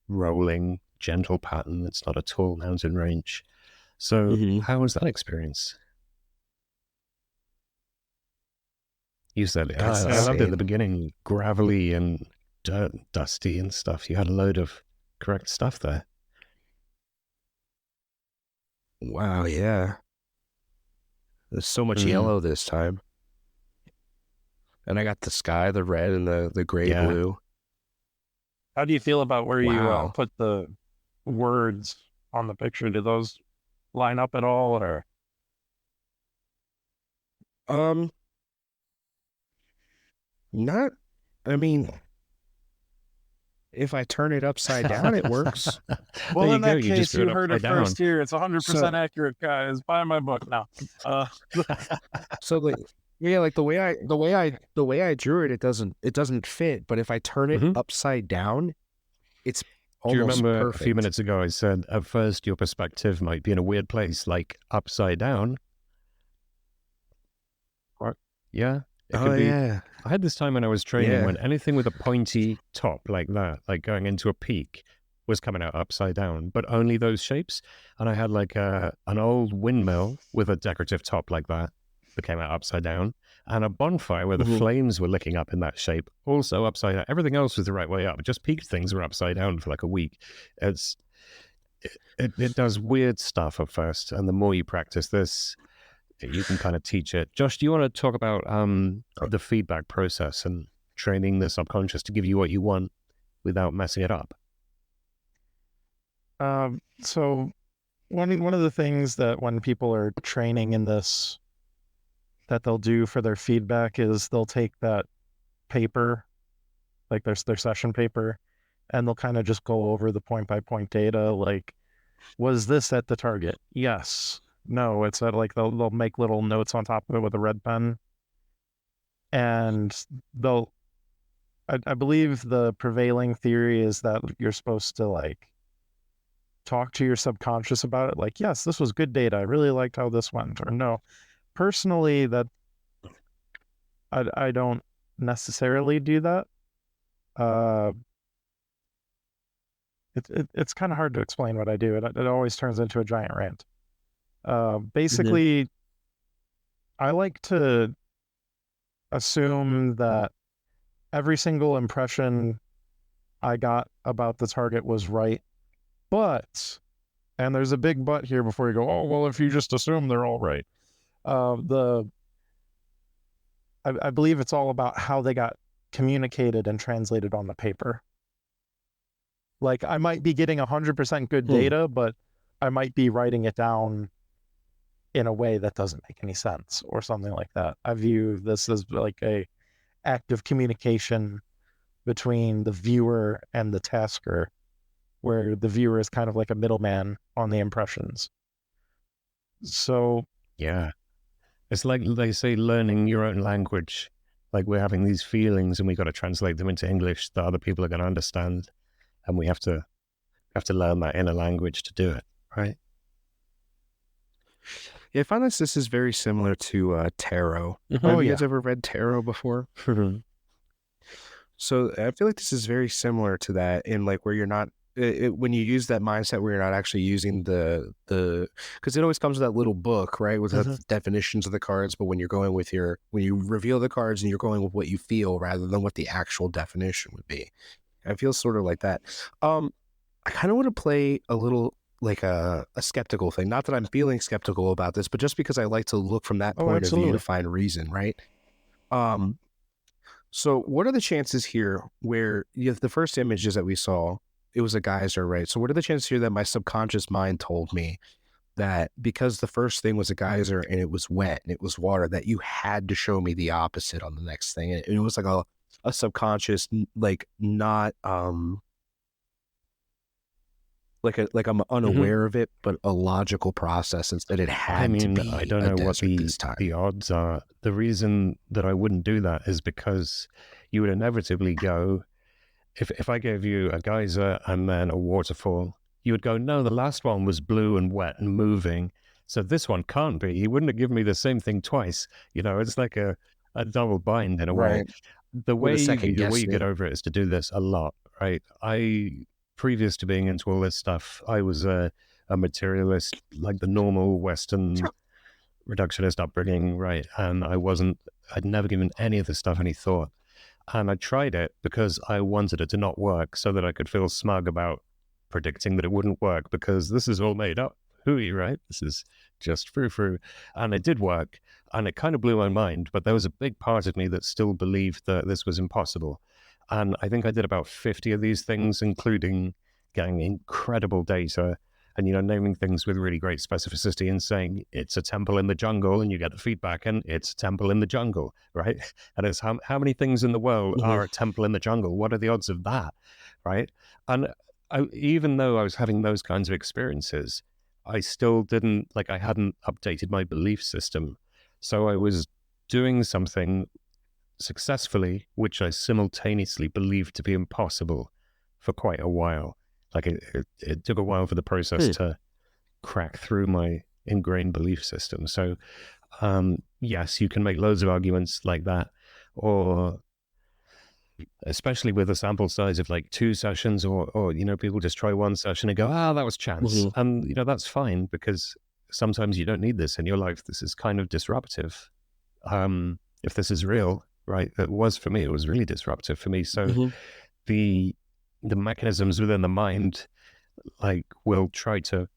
rolling, gentle pattern. It's not a tall mountain range. So how was that experience? You said, I loved it at the beginning, gravelly and dirt, dusty and stuff. You had a load of correct stuff there. Wow. Yeah. There's so much yellow this time. And I got the sky, the red and the gray blue. How do you feel about where you put the words on the picture? Do those line up at all, or? Not, I mean, if I turn it upside down, it works. Well, in that case, you heard it first here. It's 100% accurate, guys. Buy my book now. So like, yeah, like the way I drew it, it doesn't fit. But if I turn it upside down, it's almost Do you remember perfect. a few minutes ago I said at first your perspective might be in a weird place, like upside down? What? Yeah. It could be. Yeah. I had this time when I was training when anything with a pointy top like that, like going into a peak, was coming out upside down, but only those shapes. And I had like an old windmill with a decorative top like that came out upside down, and a bonfire where the flames were licking up in that shape, also upside down. Everything else was the right way up. Just peaked things were upside down for like a week. It does weird stuff at first, and the more you practice this, you can kind of teach it. Josh, do you want to talk about the feedback process and training the subconscious to give you what you want without messing it up? So one of the things that when people are training in this that they'll do for their feedback is they'll take that paper, like their session paper, and they'll kind of just go over the point by point data. Like, was this at the target? Yes. No, it's at like they'll make little notes on top of it with a red pen. And I believe the prevailing theory is that you're supposed to like talk to your subconscious about it. Like, yes, this was good data. I really liked how this went. Or no, personally, that I don't necessarily do that. It's kind of hard to explain what I do. It always turns into a giant rant. Basically, I like to assume that every single impression I got about the target was right, but, and there's a big but here before you go, oh, well, if you just assume they're all right. I believe it's all about how they got communicated and translated on the paper. Like, I might be getting 100% good data, but I might be writing it down in a way that doesn't make any sense or something like that. I view this as like a act of communication between the viewer and the tasker, where the viewer is kind of like a middleman on the impressions. So Yeah. It's like they say, learning your own language. Like, we're having these feelings and we got to translate them into English that other people are going to understand. And we have to learn that inner language to do it, right? Yeah, I find this is very similar to tarot. Mm-hmm. Have you guys ever read tarot before? Mm-hmm. So I feel like this is very similar to that in like where you're not when you use that mindset where you're not actually using the because it always comes with that little book, right, with the definitions of the cards, but when you're going with when you reveal the cards and you're going with what you feel rather than what the actual definition would be. I feel sort of like that. I kind of want to play a little like a skeptical thing. Not that I'm feeling skeptical about this, but just because I like to look from that point of view to find reason, right? So what are the chances here where the first images that we saw, it was a geyser, right? So what are the chances here that my subconscious mind told me that because the first thing was a geyser and it was wet and it was water, that you had to show me the opposite on the next thing? And it was like a subconscious, like not like I'm unaware of it, but a logical process instead it had to be. I don't know what the odds are. The reason that I wouldn't do that is because you would inevitably go, if I gave you a geyser and then a waterfall, you would go, no, the last one was blue and wet and moving, so this one can't be. He wouldn't have given me the same thing twice. It's like a double bind in a way. The way you get over it is to do this a lot, right? Previous to being into all this stuff, I was a materialist, like the normal Western reductionist upbringing, right? And I'd never given any of this stuff any thought. And I tried it because I wanted it to not work so that I could feel smug about predicting that it wouldn't work, because this is all made up hooey, right? This is just frou-frou. And it did work, and it kind of blew my mind, but there was a big part of me that still believed that this was impossible. And I think I did about 50 of these things, including getting incredible data and, naming things with really great specificity and saying it's a temple in the jungle, and you get the feedback and it's a temple in the jungle, right? And it's how many things in the world are a temple in the jungle? What are the odds of that, right? And even though I was having those kinds of experiences, I still I hadn't updated my belief system. So I was doing something successfully, which I simultaneously believed to be impossible for quite a while. Like it took a while for the process to crack through my ingrained belief system. So yes, you can make loads of arguments like that, or especially with a sample size of like 2 sessions, or people just try one session and go, that was chance. And that's fine, because sometimes you don't need this in your life. This is kind of disruptive. If this is real, right? It was for me. It was really disruptive for me. So the mechanisms within the mind, like, will try to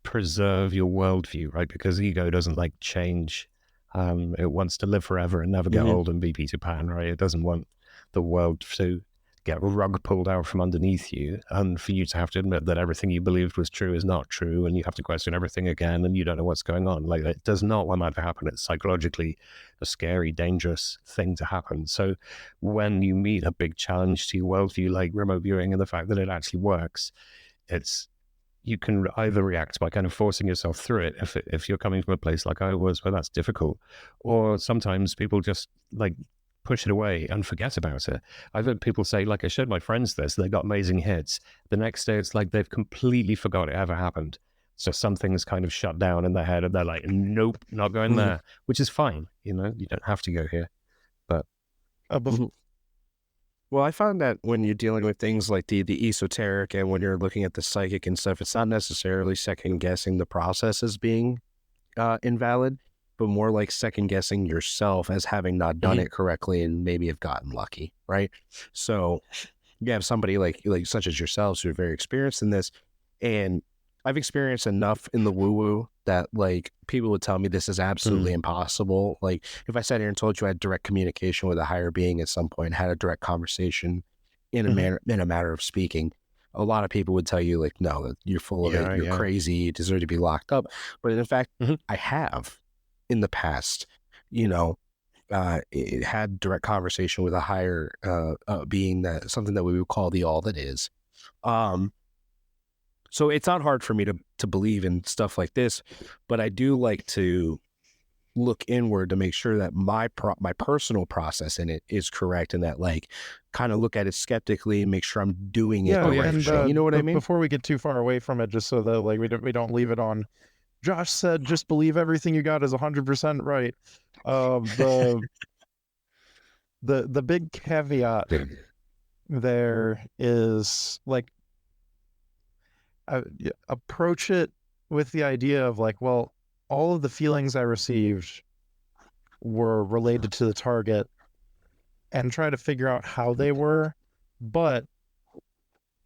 preserve your worldview, right? Because ego doesn't like change. It wants to live forever and never get old and be Peter Pan, right? It doesn't want the world to get a rug pulled out from underneath you, and for you to have to admit that everything you believed was true is not true, and you have to question everything again, and you don't know what's going on. Like, it does not want that to happen. It's psychologically a scary, dangerous thing to happen. So when you meet a big challenge to your worldview, like remote viewing and the fact that it actually works, you can either react by kind of forcing yourself through it, if you're coming from a place like I was, where that's difficult, or sometimes people just like push it away and forget about it. I've heard people say, like, I showed my friends this, they got amazing hits. The next day, it's like they've completely forgot it ever happened. So something's kind of shut down in their head, and they're like, nope, not going there, which is fine. You don't have to go here. But well, I found that when you're dealing with things like the esoteric, and when you're looking at the psychic and stuff, it's not necessarily second guessing the process as being invalid, but more like second guessing yourself as having not done it correctly and maybe have gotten lucky, right? So you have somebody like such as yourselves who are very experienced in this, and I've experienced enough in the woo-woo that like people would tell me this is absolutely impossible. Like if I sat here and told you I had direct communication with a higher being at some point, had a direct conversation in a matter of speaking, a lot of people would tell you like, no, you're full of it, you're crazy, you deserve to be locked up. But in fact, I have in the past, you know, it had direct conversation with a higher being, that something that we would call the all that is. So it's not hard for me to believe in stuff like this, but I do like to look inward to make sure that my personal process in it is correct, and that like kind of look at it skeptically and make sure I'm doing it the right way. You know what I mean? Before we get too far away from it, just so that like we don't leave it on. Josh said, "Just believe everything you got is 100% right." The big caveat there is like approach it with the idea of like, well, all of the feelings I received were related to the target, and try to figure out how they were. But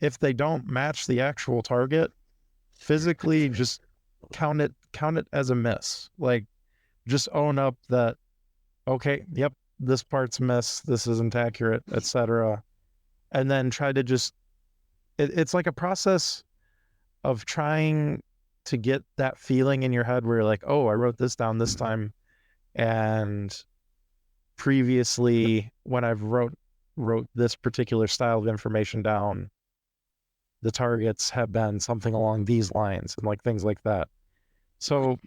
if they don't match the actual target, physically just count it as a miss. Like just own up that, okay, yep, this part's miss, this isn't accurate, etc. And then try to just it's like a process of trying to get that feeling in your head where you're like, oh, I wrote this down this time, and previously when I've wrote this particular style of information down, the targets have been something along these lines, and like things like that. So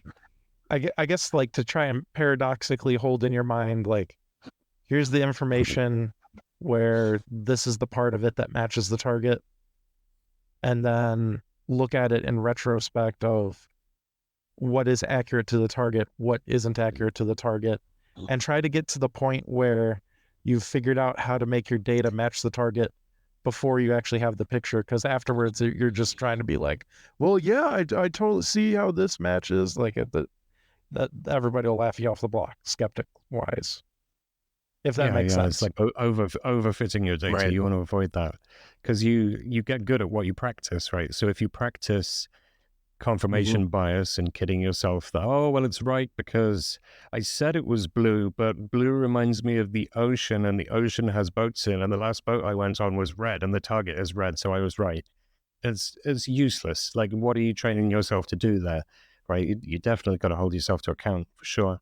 I guess like to try and paradoxically hold in your mind, like, here's the information where this is the part of it that matches the target, and then look at it in retrospect of what is accurate to the target, what isn't accurate to the target, and try to get to the point where you've figured out how to make your data match the target before you actually have the picture. Because afterwards you're just trying to be like, well, yeah, I totally see how this matches. Like that everybody will laugh you off the block, skeptic wise, if that makes sense. It's like overfitting your data. Right. You want to avoid that because you get good at what you practice, right? So if you practice confirmation bias and kidding yourself that, oh, well, it's right because I said it was blue, but blue reminds me of the ocean, and the ocean has boats in, and the last boat I went on was red, and the target is red, so I was right. It's useless. Like, what are you training yourself to do there, right? You definitely got to hold yourself to account for sure.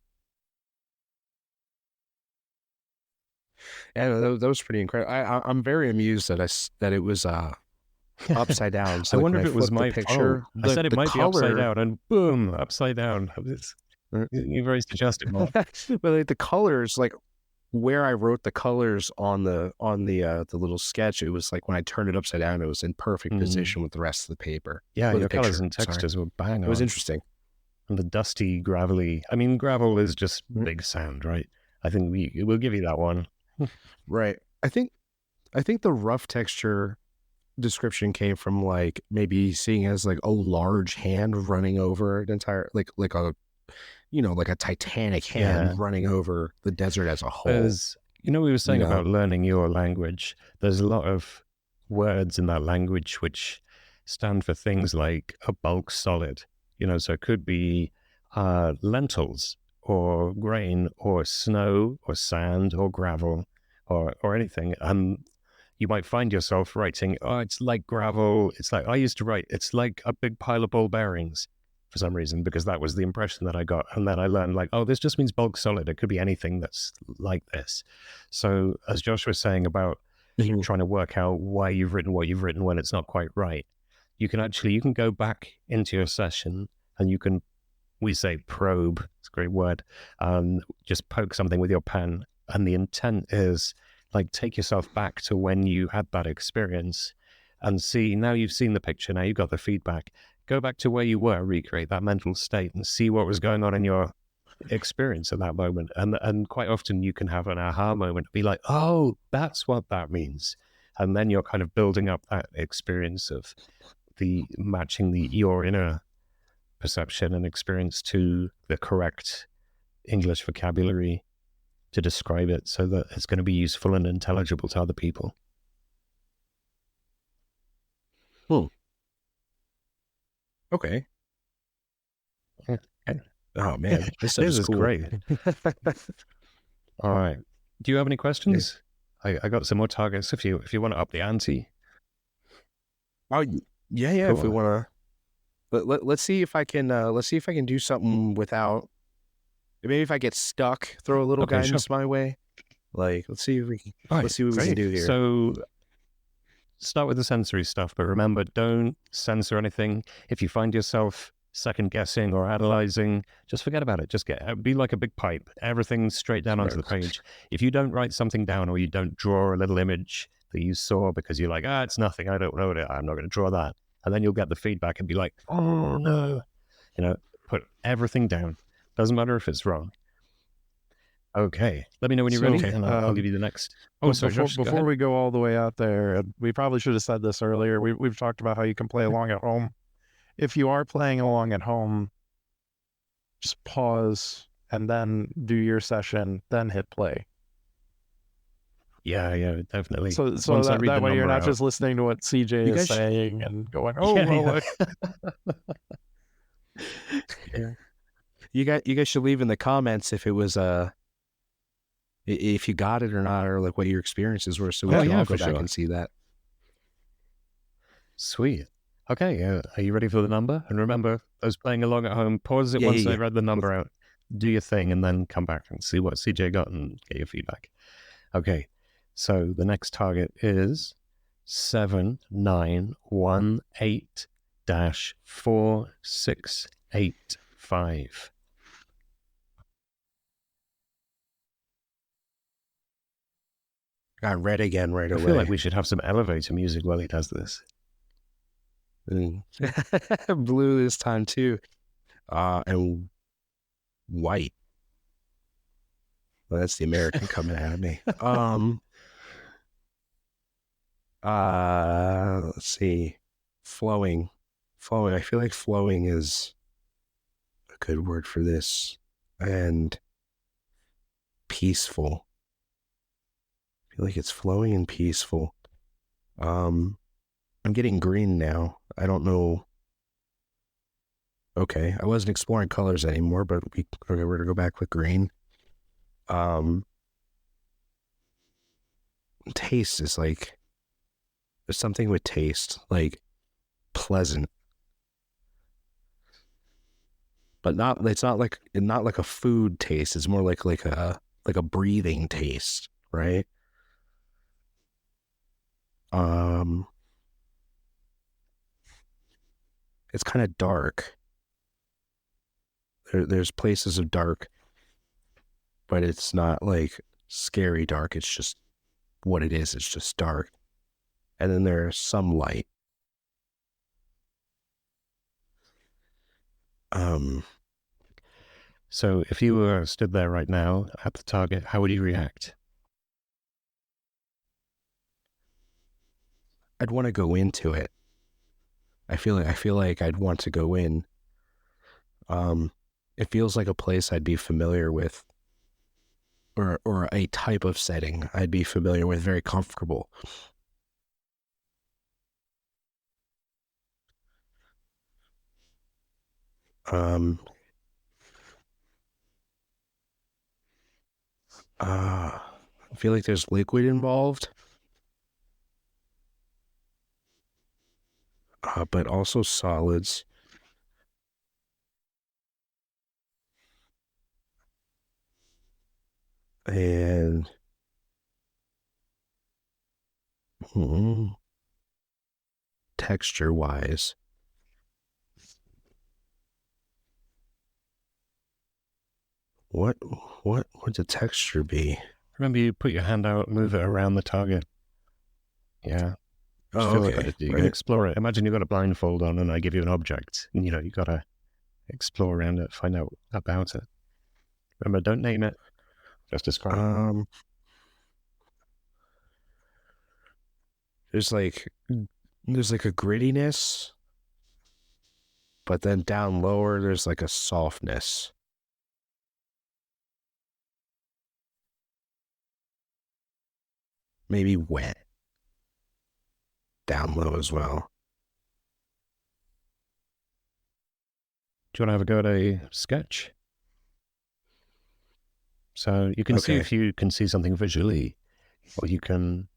Yeah, that was pretty incredible. I'm very amused that it was upside down. So I like, wonder when if it was flipped the my picture. I said it might be upside color- down, and boom, upside down. You're very suggestive. But like the colors, like where I wrote the colors on the little sketch, it was like when I turned it upside down, it was in perfect position with the rest of the paper. Yeah, With your the colors picture, and sorry. textures were bang on. It was interesting. And the dusty, gravelly. I mean, gravel is just big sand, right? I think we'll give you that one. Right. I think the rough texture description came from like maybe seeing it as like a large hand running over an entire like a like a titanic hand running over the desert as a whole. There's, we were saying about learning your language. There's a lot of words in that language which stand for things like a bulk solid. So it could be lentils or grain or snow or sand or gravel or anything. And you might find yourself writing, oh, it's like gravel. It's like, I used to write, it's like a big pile of ball bearings for some reason, because that was the impression that I got. And then I learned like, oh, this just means bulk solid. It could be anything that's like this. So as Josh was saying about trying to work out why you've written what you've written when it's not quite right, you can go back into your session and we say probe, it's a great word, just poke something with your pen. And the intent is like, take yourself back to when you had that experience and see, now you've seen the picture, now you've got the feedback, go back to where you were, recreate that mental state and see what was going on in your experience at that moment. And quite often you can have an aha moment, be like, oh, that's what that means. And then you're kind of building up that experience of matching your inner perception and experience to the correct English vocabulary to describe it so that it's going to be useful and intelligible to other people. Okay. Yeah. Oh man, this stuff This is is cool. great. All right. Do you have any questions? I got some more targets if you want to up the ante. Oh yeah. If we Cool. want to, let's see if I can. Let's see if I can do something without. Maybe if I get stuck, throw a little Okay, sure. guidance my way. Like, let's see if we can. All right, Let's see what we can great. do here. So start with the sensory stuff, but remember, don't censor anything. If you find yourself second guessing or analyzing, just forget about it. Just be like a big pipe. Everything straight down onto the page. If you don't write something down or you don't draw a little image that you saw because you're like, it's nothing, I don't know it, I'm not going to draw that. And then you'll get the feedback and be like, oh no, put everything down. Doesn't matter if it's wrong. Okay, let me know when you're ready, and I'll give you the next. Oh, sorry, Josh, before we go all the way out there, and we probably should have said this earlier. We've talked about how you can play along at home. If you are playing along at home, just pause and then do your session, then hit play. Yeah, definitely. So Once I read that the way you're number not out. just listening to what CJ is saying and going, Yeah. You guys should leave in the comments if it was if you got it or not, or like what your experiences were, so we can all go back and see that. Sweet. Okay, are you ready for the number? And remember, those playing along at home, pause it once I read the number out, do your thing, and then come back and see what CJ got and get your feedback. Okay, so the next target is 7918-4685. Got red again right away. I feel like we should have some elevator music while he does this. Blue this time too, and white. Well, that's the American coming at me. Let's see, flowing. I feel like flowing is a good word for this, and peaceful. I feel like it's flowing and peaceful. I'm getting green now. I don't know. Okay, I wasn't exploring colors anymore, but we're gonna go back with green. Taste is like, there's something with taste, like pleasant, but it's not like a food taste. It's more like a breathing taste, right? It's kind of dark. There's places of dark, but it's not like scary dark. It's just what it is. It's just dark. And then there's some light. So if you were stood there right now at the target, how would you react? I'd want to go into it. I feel like I'd want to go in. It feels like a place I'd be familiar with, or a type of setting I'd be familiar with, very comfortable. I feel like there's liquid involved, but also solids. And texture wise, what would the texture be? Remember, you put your hand out, move it around the target. Yeah. Okay. You can explore it. Imagine you've got a blindfold on and I give you an object, and you got to explore around it, find out about it. Remember, don't name it, just describe it. There's like a grittiness, but then down lower there's like a softness. maybe wet down low as well. Do you want to have a go at a sketch? So you can see Okay. if you can see something visually, or you can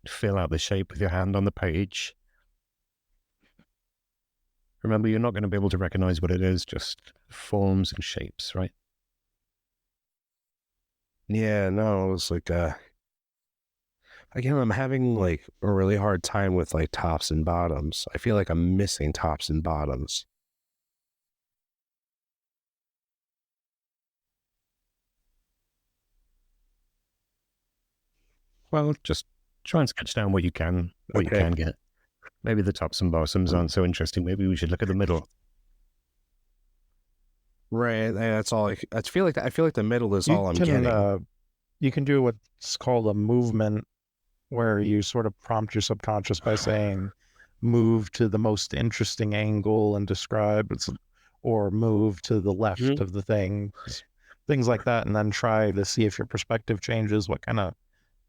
fill out the shape with your hand on the page. Remember, you're not going to be able to recognize what it is, just forms and shapes, right? Yeah, no, it was like again, I'm having like a really hard time with like tops and bottoms. I feel like I'm missing tops and bottoms. Well, just try and sketch down what you can Okay. get. Maybe the tops and bottoms aren't so interesting. Maybe we should look at the middle. Right, that's all. I feel like the middle is all I'm getting. You can do what's called a movement, where you sort of prompt your subconscious by saying, move to the most interesting angle and describe it's, or move to the left of the thing, things like that, and then try to see if your perspective changes, what kind of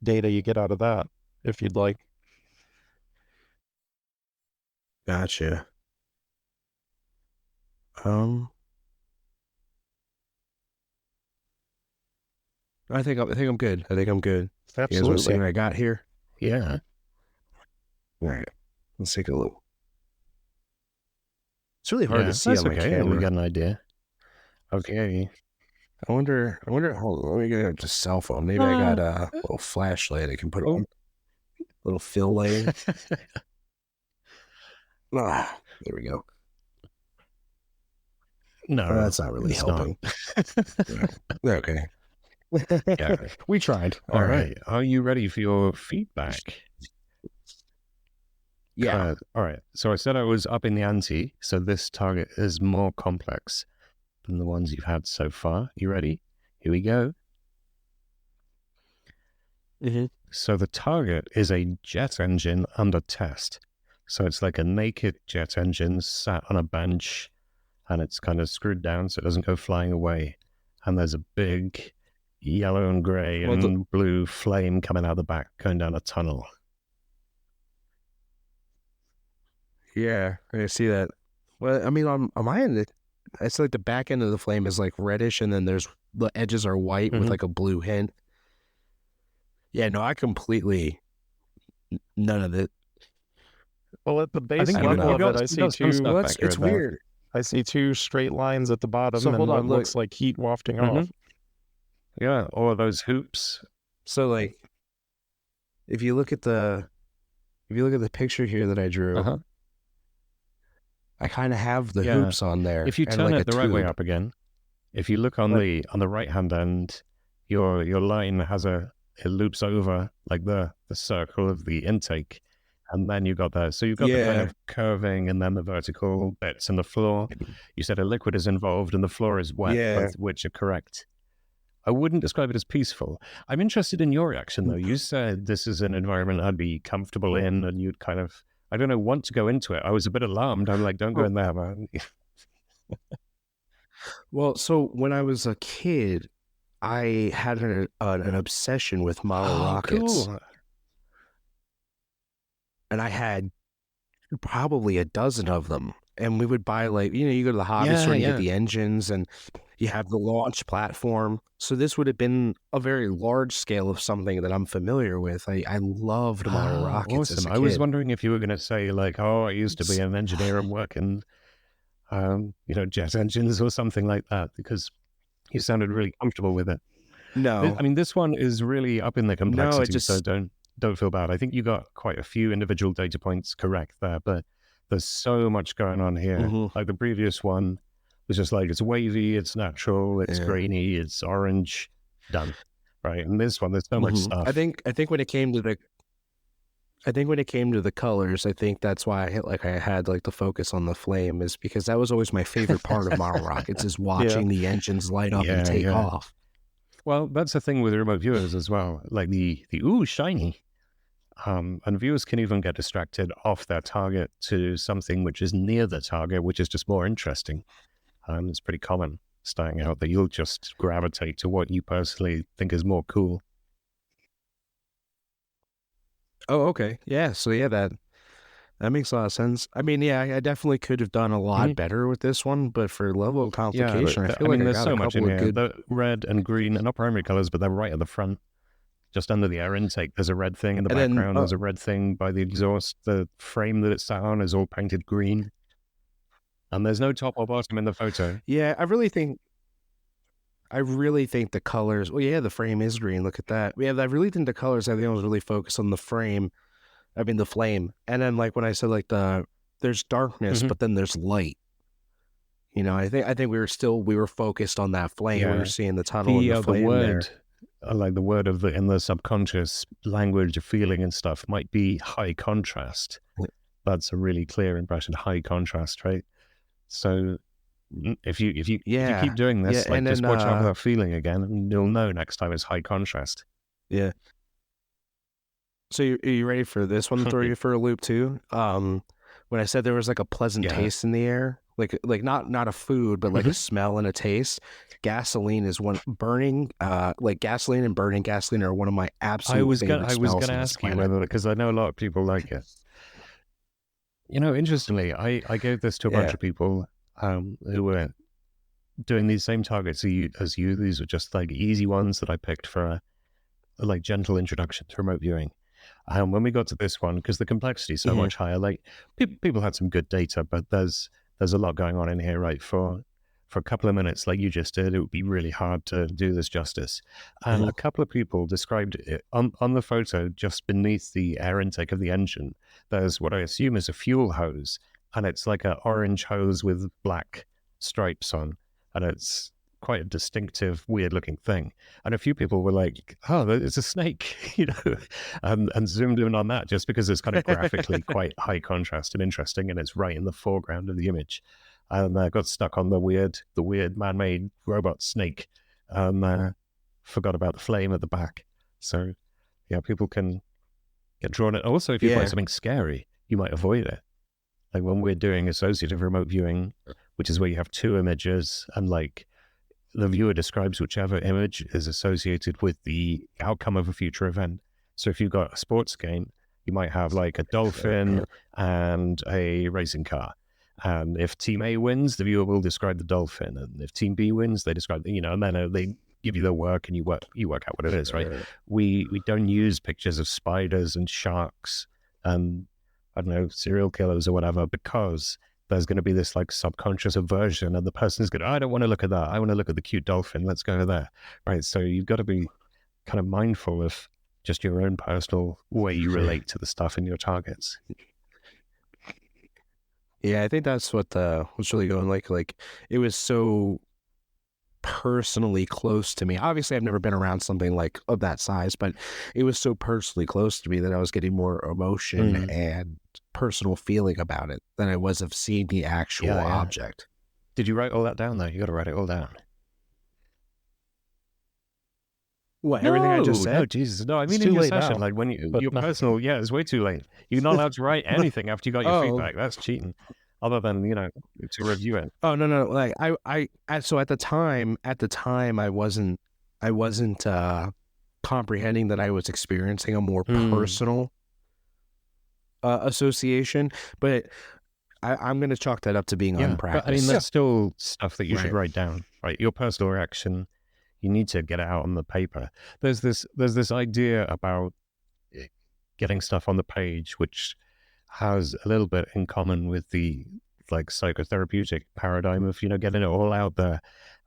data you get out of that, if you'd like. Gotcha. I think I'm good. I think I'm good. You guys want to see Absolutely. what I got here? Yeah. All right, let's take a look. It's really hard Yeah, to see that's on my okay. camera. We got an idea. Okay. I wonder. Hold on, let me get a cell phone. Maybe I got a little flashlight I can put on. Little fill lighting. There we go. No, That's not really it's helping. not. Okay. Yeah. We tried. All right. Are you ready for your feedback? Yeah. All right. So I said I was up in the ante, so this target is more complex than the ones you've had so far. You ready? Here we go. Mm-hmm. So the target is a jet engine under test. So it's like a naked jet engine sat on a bench, and it's kind of screwed down so it doesn't go flying away. And there's a big yellow and gray and blue flame coming out the back, going down a tunnel. Yeah, I see that. Well, I mean, on my end, it's like the back end of the flame is like reddish, and then there's the edges are white with like a blue hint. Yeah, no, I completely none of it. Well, at the base think level of it, I you see got some two. stuff Well, accurate it's there. weird. I see two straight lines at the bottom, So and hold what on, look. looks like heat wafting off. Yeah, or those hoops. So like, if you look at the picture here that I drew, I kind of have the hoops on there. If you and turn like it the right way up again, if you look on the right hand end, your line has it loops over like the circle of the intake, and then you got that. So you've got the kind of curving and then the vertical bits in the floor. You said a liquid is involved and the floor is wet, both of which are correct. I wouldn't describe it as peaceful. I'm interested in your reaction, though. You said this is an environment I'd be comfortable in, and you'd kind of, I don't know, want to go into it. I was a bit alarmed. I'm like, don't go in there, man. Well, so when I was a kid, I had an obsession with model rockets. Cool. And I had probably a dozen of them. And we would buy like, you go to the hobby store and you get the engines and you have the launch platform. So this would have been a very large scale of something that I'm familiar with. I loved model rockets as a kid. I was wondering if you were going to say like, oh, I used to be an engineer and work in, jet engines or something like that, because you sounded really comfortable with it. No. I mean, this one is really up in the complexity, so don't feel bad. I think you got quite a few individual data points correct there, but there's so much going on here. Like the previous one was just like, it's wavy, it's natural, it's grainy, it's orange, done. Right. And this one, there's so much stuff. I think when it came to the colors, I think that's why I had like the focus on the flame, is because that was always my favorite part of model rockets, is watching the engines light up and take off. Well, that's the thing with remote viewers as well. Like the ooh, shiny. And viewers can even get distracted off their target to something which is near the target, which is just more interesting. It's pretty common starting out that you'll just gravitate to what you personally think is more cool. Oh, okay. Yeah. So yeah, that makes a lot of sense. I mean, yeah, I definitely could have done a lot better with this one, but for level of Yeah, complication, I feel I like mean, I there's got a so much couple in of here. good. The red and green are not primary colors, but they're right at the front, just under the air intake. There's a red thing in the And then, background. There's a red thing by the exhaust. The frame that it's sat on is all painted green. And there's no top or bottom in the photo. yeah, I really think the colors. Well, yeah, the frame is green. Look at that. Yeah, I really think the colors. I think I was really focused on the frame. I mean, the flame, and then like when I said like there's darkness, but then there's light. You know, I think we were focused on that flame. We were Yeah. seeing the tunnel and the The flame there. word, like the word of in the subconscious language of feeling and stuff might be high contrast. That's a really clear impression, high contrast, right? So if you Yeah, keep doing yeah, this, like and just then watch out for that feeling again, and you'll know next time it's high contrast. yeah. So are you ready for this one? Throw you for a loop too. When I said there was like a pleasant taste in the air, like not a food, but like a smell and a taste. Gasoline is one burning. Like gasoline and burning gasoline are one of my absolute favorite I was smells gonna on this ask you planet. whether, because I know a lot of people like it. You know, interestingly, I gave this to a bunch of people who were doing these same targets as you. These were just like easy ones that I picked for a like gentle introduction to remote viewing. When we got to this one, because the complexity is so much higher, like people had some good data, but there's a lot going on in here, right? For a couple of minutes, like you just did, it would be really hard to do this justice. And a couple of people described it on the photo, just beneath the air intake of the engine. There's what I assume is a fuel hose, and it's like an orange hose with black stripes on, and it's quite a distinctive, weird-looking thing. And a few people were like, "Oh, it's a snake," you know, and zoomed in on that just because it's kind of graphically quite high contrast and interesting, and it's right in the foreground of the image. And I got stuck on the weird man-made robot snake. Forgot about the flame at the back. So yeah, people can get drawn in. Also, if you find something scary, you might avoid it. Like when we're doing associative remote viewing, which is where you have two images and like the viewer describes whichever image is associated with the outcome of a future event. So if you've got a sports game, you might have like a dolphin and a racing car. And if team A wins, the viewer will describe the dolphin. And if team B wins, they describe, you know, and then they give you their work and you work out what it is, right? We don't use pictures of spiders and sharks and, I don't know, serial killers or whatever, because there's going to be this like subconscious aversion, and the person's going, I don't want to look at that. I want to look at the cute dolphin. Let's go there. Right. So you've got to be kind of mindful of just your own personal way you relate to the stuff in your targets. Yeah, I think that's what was really going like it was so personally close to me. Obviously, I've never been around something like of that size, but it was so personally close to me that I was getting more emotion and personal feeling about it than I was of seeing the actual object. Did you write all that down though? You got to write it all down. What, everything I just said? No, Jesus. No, I mean in your session, like when your personal, it's way too late. You're not allowed to write anything after you got your feedback. That's cheating. Other than, you know, to review it. Oh, no. Like so at the time I wasn't comprehending that I was experiencing a more personal association, but I'm going to chalk that up to being unpracticed. But I mean, that's still stuff that you should write down, right? Your personal reaction, you need to get it out on the paper. There's this idea about getting stuff on the page, which has a little bit in common with the like psychotherapeutic paradigm of, you know, getting it all out there.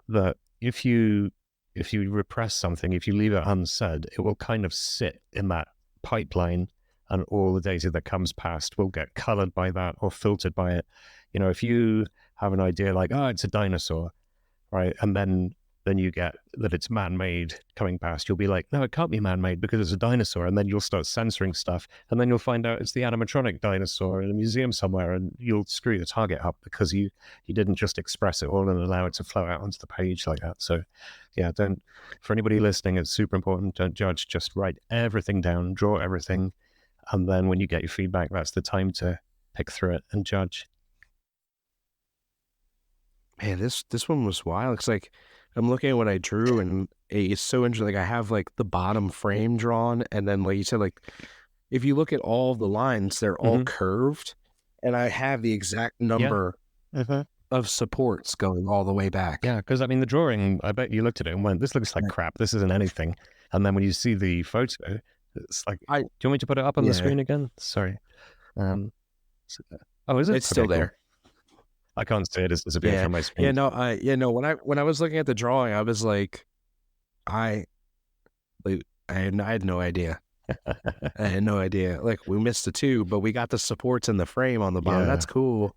That if you repress something, if you leave it unsaid, it will kind of sit in that pipeline, and all the data that comes past will get colored by that or filtered by it. You know, if you have an idea like, oh, it's a dinosaur, right, and then you get that it's man-made coming past, you'll be like, no, it can't be man-made because it's a dinosaur. And then you'll start censoring stuff, and then you'll find out it's the animatronic dinosaur in a museum somewhere, and you'll screw your target up because you didn't just express it all and allow it to flow out onto the page like that. So yeah, don't, for anybody listening, it's super important, don't judge, just write everything down, draw everything, and then when you get your feedback, that's the time to pick through it and judge. Man, this one was wild. It's like I'm looking at what I drew, and it's so interesting. Like I have like the bottom frame drawn, and then like you said, like if you look at all the lines, they're all curved, and I have the exact number of supports going all the way back. Yeah, because I mean, the drawing, I bet you looked at it and went, this looks like crap. This isn't anything. And then when you see the photo, it's like, do you want me to put it up on the screen again? Sorry. Oh, is it? It's still Okay, cool. there. I can't see it. It's disappeared from my screen. Yeah, no. When I was looking at the drawing, I was like, I had no idea. I had no idea. Like, we missed the 2, but we got the supports in the frame on the bottom. Yeah. That's cool.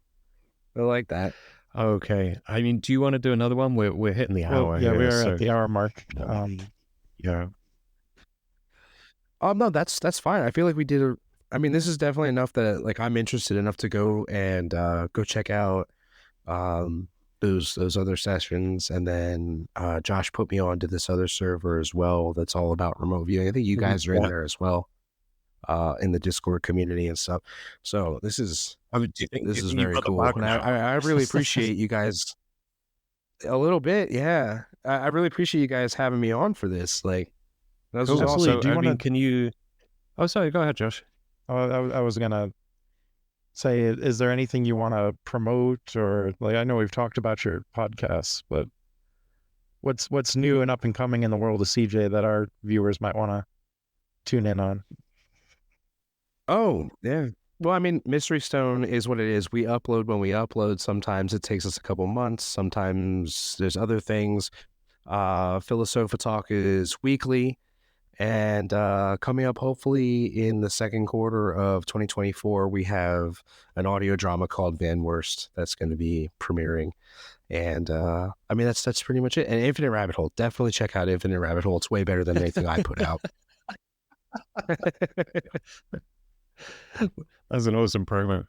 I like that. Okay. I mean, do you want to do another one? We're hitting the hour. Yeah, here, we are so... at the hour mark. Yeah. No, that's fine. I feel like we did I mean, this is definitely enough that like I'm interested enough to go and go check out those other sessions, and then Josh put me on to this other server as well that's all about remote viewing. I think you guys are in there as well, in the Discord community and stuff. So this is very cool. And I really appreciate you guys a little bit. Yeah, I really appreciate you guys having me on for this. Like, that was awesome. So, do you want to? Can you? Oh, sorry. Go ahead, Josh. I was gonna say, is there anything you want to promote, or like, I know we've talked about your podcasts, but what's new and up and coming in the world of CJ that our viewers might want to tune in on? Oh, yeah. Well, I mean, Mystery Stone is what it is. We upload when we upload. Sometimes it takes us a couple months. Sometimes there's other things. Philosopha Talk is weekly. And coming up, hopefully, in the second quarter of 2024, we have an audio drama called Van Worst that's going to be premiering. And I mean, that's pretty much it. And Infinite Rabbit Hole. Definitely check out Infinite Rabbit Hole. It's way better than anything I put out. That's an awesome promo.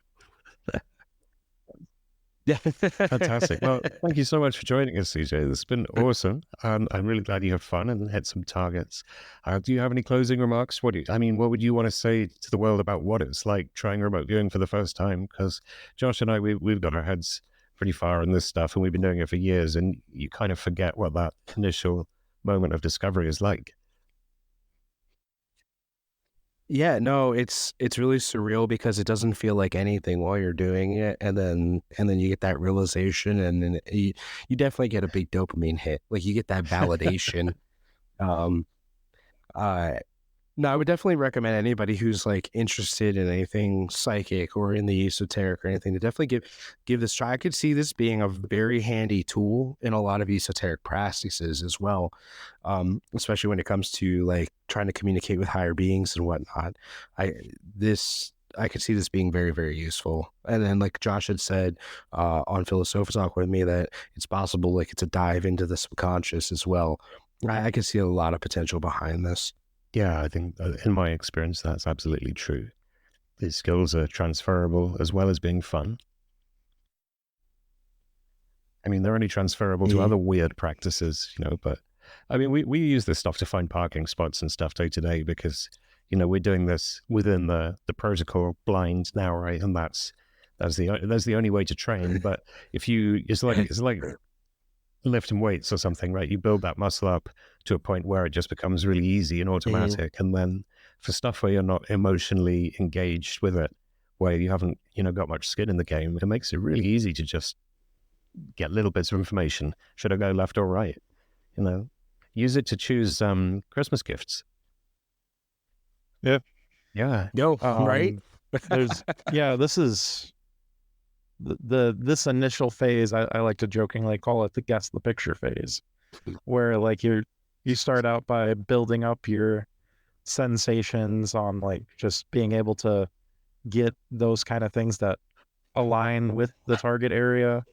Yeah. Fantastic. Well, thank you so much for joining us, CJ. It's been awesome. I'm really glad you had fun and hit some targets. Do you have any closing remarks? What would you want to say to the world about what it's like trying remote viewing for the first time? Because Josh and I, we've got our heads pretty far in this stuff, and we've been doing it for years, and you kind of forget what that initial moment of discovery is like. Yeah, no, it's really surreal because it doesn't feel like anything while you're doing it, and then you get that realization, and then you definitely get a big dopamine hit. Like, you get that validation. No, I would definitely recommend anybody who's like interested in anything psychic or in the esoteric or anything to definitely give this a try. I could see this being a very handy tool in a lot of esoteric practices as well, especially when it comes to like trying to communicate with higher beings and whatnot. I could see this being very, very useful. And then, like Josh had said on Philosopha Talk with me, that it's possible like it's a dive into the subconscious as well. I could see a lot of potential behind this. Yeah, I think in my experience, that's absolutely true. These skills are transferable as well as being fun. I mean, they're only transferable to other weird practices, but I mean, we use this stuff to find parking spots and stuff day to day because, we're doing this within the protocol blind now, right? And that's the only way to train. But if it's like lifting weights or something, right? You build that muscle up to a point where it just becomes really easy and automatic. And then for stuff where you're not emotionally engaged with it, where you haven't, got much skin in the game, it makes it really easy to just get little bits of information. Should I go left or right? Use it to choose Christmas gifts. Yeah. Yeah. Right? This is this initial phase. I like to jokingly call it the guess the picture phase, where like you start out by building up your sensations on like just being able to get those kind of things that align with the target area.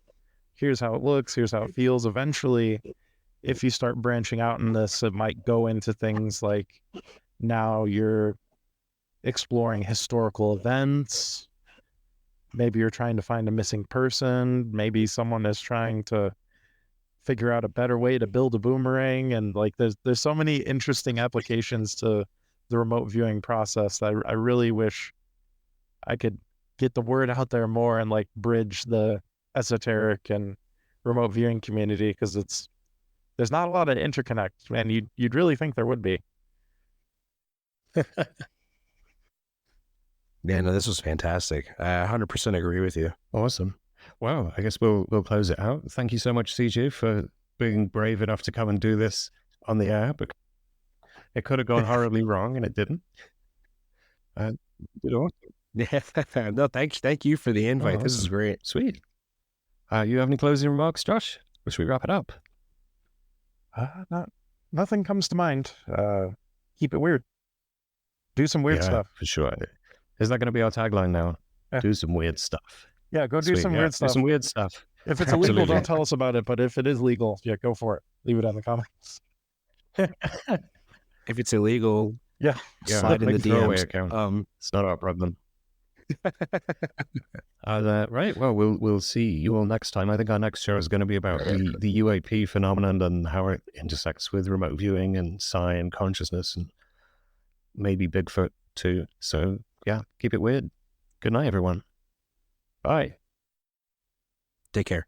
Here's how it looks, here's how it feels. Eventually, if you start branching out in this, it might go into things like now you're exploring historical events. Maybe you're trying to find a missing person. Maybe someone is trying to figure out a better way to build a boomerang. And like, there's so many interesting applications to the remote viewing process that I really wish I could get the word out there more and like bridge the esoteric and remote viewing community, because there's not a lot of interconnect, and you'd really think there would be. Yeah, no, this was fantastic. I 100% agree with you. Awesome. Well, I guess we'll close it out. Thank you so much, CJ, for being brave enough to come and do this on the air. But it could have gone horribly wrong, and it didn't. You did awesome. Yeah, no, thank you for the invite. This is Awesome. great. Sweet. You have any closing remarks, Josh? Or should we wrap it up? Nothing comes to mind. Keep it weird. Do some weird stuff. For sure. Is that going to be our tagline now? Yeah. Do some weird stuff. Yeah, go do Sweet, some yeah, weird do stuff. some weird stuff. If it's illegal, Absolutely. don't tell us about it. But if it is legal, yeah, go for it. Leave it in the comments. If it's illegal, Yeah. slide in the Make a throwaway DMs. account. It's not our problem. Right. Well, we'll see you all next time. I think our next show is going to be about the UAP phenomenon and how it intersects with remote viewing and psi and consciousness and maybe Bigfoot too. So yeah, keep it weird. Good night, everyone. Bye. Take care.